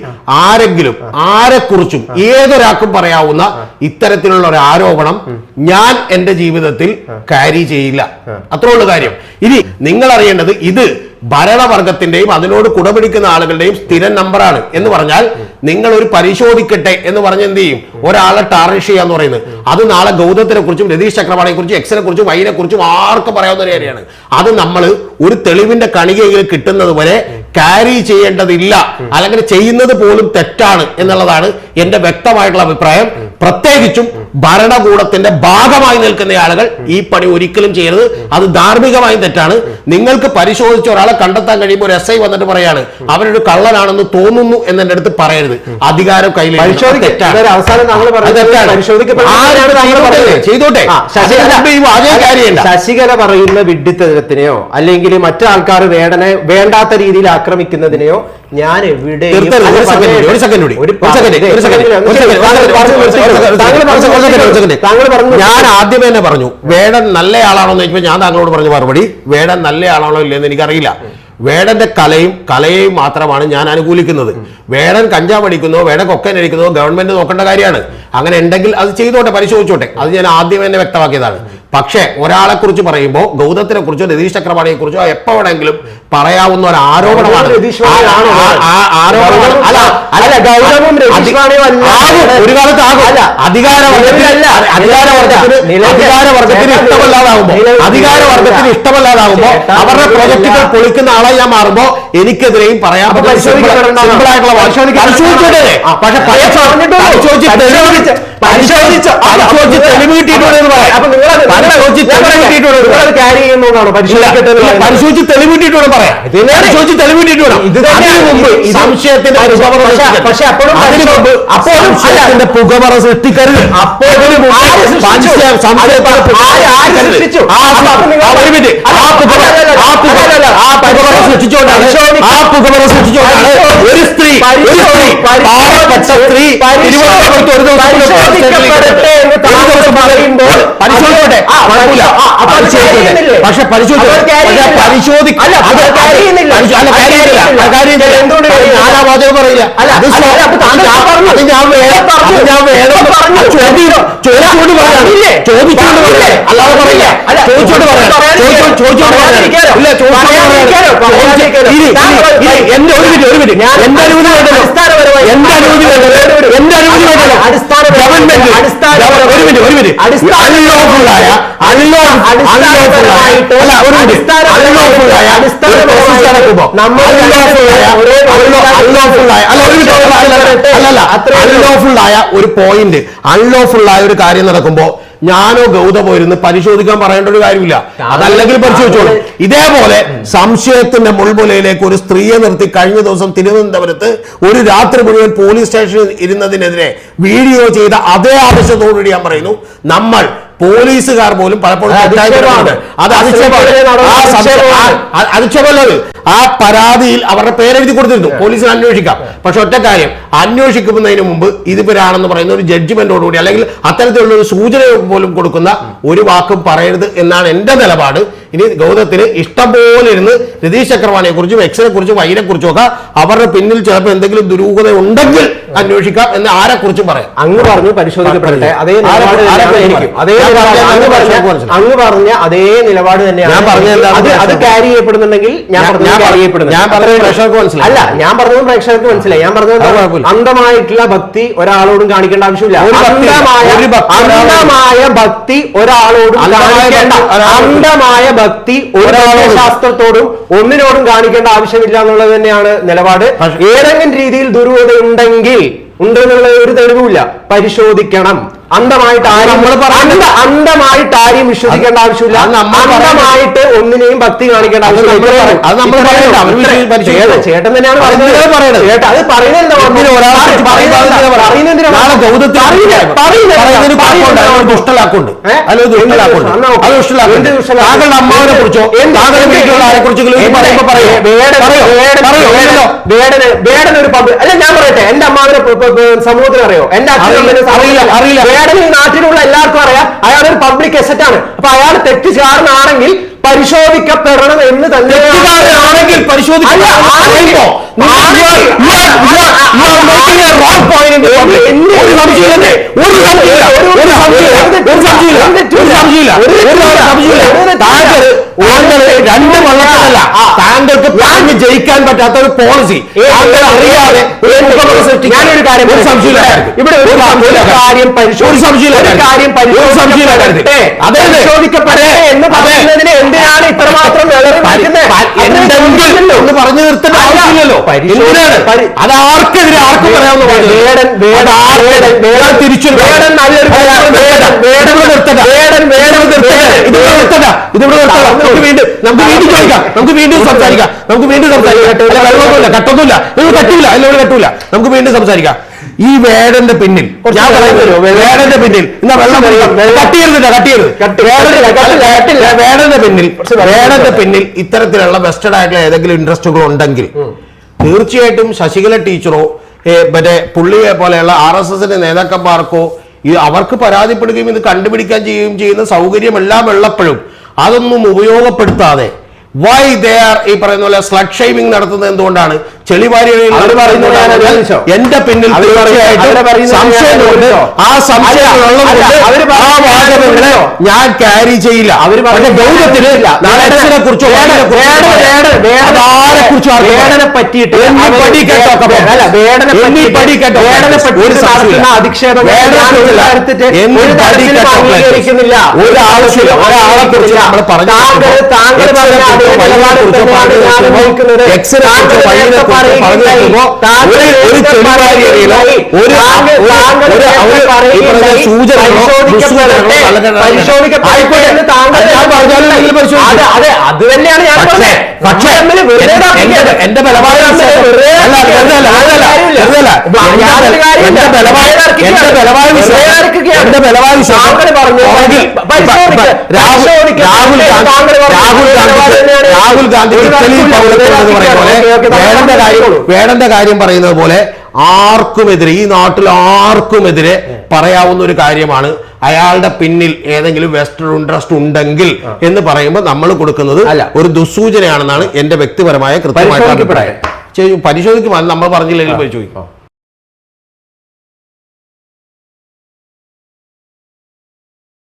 ആരെങ്കിലും ആരെക്കുറിച്ചും ഏതൊരാൾക്കും പറയാവുന്ന ഇത്തരത്തിലുള്ള ഒരു ആരോപണം ഞാൻ എന്റെ ജീവിതത്തിൽ ക്യാരി ചെയ്യില്ല. അത്രയുള്ള കാര്യം. ഇനി നിങ്ങൾ അറിയേണ്ടത് ഇത് ഭരണവർഗത്തിന്റെയും അതിനോട് കുടപിടിക്കുന്ന ആളുകളുടെയും സ്ഥിരം നമ്പറാണ് എന്ന് പറഞ്ഞാൽ നിങ്ങൾ ഒരു പരിശോധിക്കട്ടെ എന്ന് പറഞ്ഞ് എന്ത് ചെയ്യും? ഒരാളെ ടാർണിഷ് ചെയ്യാന്ന് പറയുന്നത്. അത് നാളെ ഗൗതത്തിനെ കുറിച്ചും രതീഷ് ചക്രവാണിയെ കുറിച്ചും എക്സിനെ കുറിച്ചും വൈനെ കുറിച്ചും ആർക്കും പറയാവുന്ന ഒരു കാര്യമാണ്. അത് നമ്മൾ ഒരു തെളിവിന്റെ കണികയിൽ കിട്ടുന്നത് വരെ ക്യാരി ചെയ്യേണ്ടതില്ല, അല്ലെങ്കിൽ ചെയ്യുന്നത് പോലും തെറ്റാണ് എന്നുള്ളതാണ് എന്റെ വ്യക്തമായിട്ടുള്ള അഭിപ്രായം. പ്രത്യേകിച്ചും ഭരണകൂടത്തിന്റെ ഭാഗമായി നിൽക്കുന്ന ആളുകൾ ഈ പണി ഒരിക്കലും ചെയ്യരുത്. അത് ധാർമ്മികമായും തെറ്റാണ്. നിങ്ങൾക്ക് പരിശോധിച്ച ഒരാളെ കണ്ടെത്താൻ കഴിയുമ്പോൾ ഒരു SI വന്നിട്ട് പറയാണ് അവനൊരു കള്ളനാണെന്ന് തോന്നുന്നു എന്നെ അടുത്ത് പറയരുത്. അധികാരം കയ്യിൽ ചെയ്തോട്ടെ. ശശികല പറയുന്ന വിഡ്ഢിത്തരത്തിനെയോ അല്ലെങ്കിൽ മറ്റാൾക്കാർ വേണ്ടാത്ത രീതിയിൽ ആക്രമിക്കുന്നതിനെയോ ഞാൻ എവിടെ ഞാൻ ആദ്യമേ തന്നെ പറഞ്ഞു വേടൻ നല്ലയാളാണോ എന്ന് ചോദിച്ചപ്പോൾ ഞാൻ താങ്കളോട് പറഞ്ഞ മറുപടി വേടൻ നല്ലയാളാണോ ഇല്ലെന്ന് എനിക്കറിയില്ല. വേടന്റെ കലയെയും മാത്രമാണ് ഞാൻ അനുകൂലിക്കുന്നത്. വേടൻ കഞ്ചാവ് അടിക്കുന്നോ വേടൻ കൊക്കൻ അടിക്കുന്നോ ഗവൺമെന്റ് നോക്കേണ്ട കാര്യമാണ്. അങ്ങനെ ഉണ്ടെങ്കിൽ അത് ചെയ്തോട്ടെ, പരിശോധിച്ചോട്ടെ. അത് ഞാൻ ആദ്യം തന്നെ വ്യക്തമാക്കിയതാണ്. പക്ഷേ ഒരാളെ കുറിച്ച് പറയുമ്പോൾ ഗൗതത്തിനെ കുറിച്ചോ രതീഷ് ചക്രവാണിയെ കുറിച്ചോ എപ്പോ വേണമെങ്കിലും പറയാവുന്ന ഒരു ആരോപണമാണ്. ഒരു കാലത്ത് ആകും അധികാരവർഗത്തിന് ഇഷ്ടമല്ലാതാകുമ്പോ അവരുടെ പ്രൊജക്ടുകൾ പൊളിക്കുന്ന ആളായി ഞാൻ മാറുമ്പോ എനിക്കെതിരെയും പറയാൻ പരിശോധിച്ച് തെളിവിട്ടിട്ട് പറയാം. സംശയത്തിന്റെ പുകമറ സൃഷ്ടിക്കരുത്. സൃഷ്ടിച്ചോണ്ടാണ് ഒരു സ്ത്രീ പാവപ്പെട്ട സ്ത്രീ തിരുവനന്തപുരത്ത് ഒരു ദിവസം പക്ഷെ ഞാനാവാചകം പറയില്ല. ചോദിച്ചുകൊണ്ട് പറയാനില്ലേ, ചോദിച്ചുകൊണ്ട് പറയാം, അല്ലാതെ പറയില്ല. ചോദിച്ചോണ്ട് പറയാം, ചോദിച്ചോണ്ട് പറയാം. എന്റെ ഒരു മിനിറ്റ് എന്റെ അനുമതി വേണ്ടല്ലോ, എന്റെ അനുമതി വേണ്ടല്ലോ, എന്റെ അനുമതി വേണ്ടല്ലോ. ഗവൺമെന്റ് ഒരു മിനിറ്റ് അൺലോഫുള്ളായ ഒരു പോയിന്റ്, അൺലോഫുള്ളായ ഒരു കാര്യം നടക്കുമ്പോ ഞാനോ ഗൗതമോ ഇരുന്ന് പരിശോധിക്കാൻ പറയേണ്ട ഒരു കാര്യമില്ല. അതല്ലെങ്കിൽ പരിശോധിച്ചോളൂ. ഇതേപോലെ സംശയത്തിന്റെ മുൾമുലയിലേക്ക് ഒരു സ്ത്രീയെ നിർത്തി കഴിഞ്ഞ ദിവസം തിരുവനന്തപുരത്ത് ഒരു രാത്രി മുഴുവൻ പോലീസ് സ്റ്റേഷനിൽ ഇരുന്നതിനെതിരെ വീഡിയോ ചെയ്ത അതേ ആവശ്യത്തോടുകൂടി ഞാൻ പറയുന്നു, നമ്മൾ പോലീസുകാർ പോലും പലപ്പോഴും അത് അധിക്ഷേപമല്ലത്. ആ പരാതിയിൽ അവരുടെ പേരെഴുതി കൊടുത്തിരുന്നു, പോലീസിന് അന്വേഷിക്കാം. പക്ഷെ ഒറ്റ കാര്യം, അന്വേഷിക്കുന്നതിന് മുമ്പ് ഇതിവരാണെന്ന് പറയുന്ന ഒരു ജഡ്ജ്മെന്റോടുകൂടി അല്ലെങ്കിൽ അത്തരത്തിലുള്ള ഒരു സൂചന പോലും കൊടുക്കുന്ന ഒരു വാക്കും പറയരുത് എന്നാണ് എന്റെ നിലപാട്. ഇനി ഗൗതത്തിന് ഇഷ്ടം പോലെ ഇരുന്ന് രതീഷ് ചക്രവാണിയെ കുറിച്ചും എക്സിനെ കുറിച്ചും വൈനെ കുറിച്ചും ഒക്കെ അവരുടെ പിന്നിൽ ചിലപ്പോൾ എന്തെങ്കിലും ദുരൂഹത ഉണ്ടെങ്കിൽ അന്വേഷിക്കാം എന്ന് ആരെ കുറിച്ചും പറയാം. അങ്ങ് പറഞ്ഞു പരിശോധിക്കപ്പെടട്ടെ, അതേ അങ്ങ് പറഞ്ഞ അതേ നിലപാട് തന്നെയാണ് ഞാൻ പറഞ്ഞത്. അത് ക്യാരി ചെയ്യപ്പെടുന്നുണ്ടെങ്കിൽ ഞാൻ അല്ല, ഞാൻ പറഞ്ഞത് പ്രേക്ഷകർക്ക് മനസ്സിലായി. ഞാൻ പറഞ്ഞത് അന്ധമായിട്ടുള്ള ഭക്തി ഒരാളോടും കാണിക്കേണ്ട ആവശ്യമില്ല. അന്ധമായ ഭക്തി ഒരാളോടും കാണിക്കേണ്ട, അന്ധമായ ഭക്തി ഒരു ശാസ്ത്രത്തോടും ഒന്നിനോടും കാണിക്കേണ്ട ആവശ്യമില്ല എന്നുള്ളത് തന്നെയാണ് നിലപാട്. ഏതെങ്കിലും രീതിയിൽ ദുരൂഹത ഉണ്ടെന്നുള്ള ഒരു തെളിവുമില്ല, പരിശോധിക്കണം. അന്ധമായിട്ട് ആരും വിശ്വസിക്കേണ്ട ആവശ്യമില്ല, അന്ധമായിട്ട് ഒന്നിനെയും ഭക്തി കാണിക്കേണ്ട ആവശ്യമില്ല. ചേട്ടൻ തന്നെയാണ് പറയുന്നത്. അത് പറയുന്നത് അമ്മാവിനെ കുറിച്ചോ വേടൻ ഒരു പബ്ലിക് അല്ല, ഞാൻ പറയട്ടെ, എന്റെ അമ്മാവിനെ സമൂഹത്തിന് അറിയോ, എന്റെ അച്ഛനെ അറിയില്ല. വേടൻ ഈ നാട്ടിലുള്ള എല്ലാവർക്കും അറിയാം, അയാൾ ഒരു പബ്ലിക് അസറ്റ് ആണ്. അപ്പൊ അയാൾ തെറ്റുകാരനാണെങ്കിൽ പരിശോധിക്കപ്പെടണം എന്ന് തന്നെ രണ്ട് വള്ളത്തിലല്ല, താങ്കൾക്ക് പറഞ്ഞ് ജയിക്കാൻ പറ്റാത്ത ഒരു പോളിസി അറിയാതെ ഞാനൊരു കാര്യം ഇവിടെ ഒരു കാര്യം പരിശോധിക്കപ്പെടേ എന്ന് പറയുന്നതിന് എന്തിനാണ് ഇത്രമാത്രം എന്ന് പറഞ്ഞു നിർത്തേണ്ട ആവശ്യമില്ലല്ലോ. അത് ആർക്കെതിരെ ആർക്കും പറയാവുന്ന തിരിച്ചു നമുക്ക് വീണ്ടും സംസാരിക്കാം. കട്ടൊന്നുമില്ല, കട്ടൂല, നമുക്ക് വീണ്ടും സംസാരിക്കാം. ഈ വേടന്റെ പിന്നിൽ ഞാൻ പറയുന്നല്ലോ, വേടന്റെ പിന്നിൽ വേടന്റെ പിന്നിൽ ഇത്തരത്തിലുള്ള വെസ്റ്റഡ് ആയിട്ടുള്ള ഏതെങ്കിലും ഇൻട്രസ്റ്റുകൾ ഉണ്ടെങ്കിൽ തീർച്ചയായിട്ടും ശശികല ടീച്ചറോ മറ്റേ പുള്ളിയെ പോലെയുള്ള RSSന്റെ നേതാക്കന്മാർക്കോ അവർക്ക് പരാതിപ്പെടുകയും ഇത് കണ്ടുപിടിക്കാൻ ചെയ്യുന്ന സൗകര്യമെല്ലാം ഉള്ളപ്പോഴും അതൊന്നും ഉപയോഗപ്പെടുത്താതെ വൈ ദേ ആർ ഈ പറയുന്ന പോലെ സ്ലഡ് ഷെയ്മിംഗ് നടത്തുന്നത് എന്തുകൊണ്ടാണ്? ചെളിവാരി എന്റെ പിന്നിൽ സംശയമുണ്ട്. ആ സംശയമുള്ളതുകൊണ്ട് ഞാൻ ക്യാരി ചെയ്യില്ല. അത് തന്നെയാണ് ഞാൻ പറഞ്ഞത്. പക്ഷേ എന്റെ ബലമായ എന്റെ ബലമായ വിശ്വാസം താങ്കൾ പറഞ്ഞു. രാഹുൽ ഗാന്ധി ഇറ്റലിയിൽ പൗരത്വം എന്ന് പറയുന്ന പോലെ വേടന്റെ കാര്യം പറയുന്നത് പോലെ ആർക്കുമെതിരെ, ഈ നാട്ടിൽ ആർക്കുമെതിരെ പറയാവുന്ന ഒരു കാര്യമാണ്. അയാളുടെ പിന്നിൽ ഏതെങ്കിലും വെസ്റ്റേൺ ഇൻട്രസ്റ്റ് ഉണ്ടെങ്കിൽ എന്ന് പറയുമ്പോൾ നമ്മൾ കൊടുക്കുന്നത് ഒരു ദുസ്സൂചനയാണെന്നാണ് എന്റെ വ്യക്തിപരമായ കൃത്യമായിട്ട് അഭിപ്രായം. പരിശോധിക്കുമ്പോൾ നമ്മൾ പറഞ്ഞില്ലെങ്കിൽ പരിശോധിക്കും.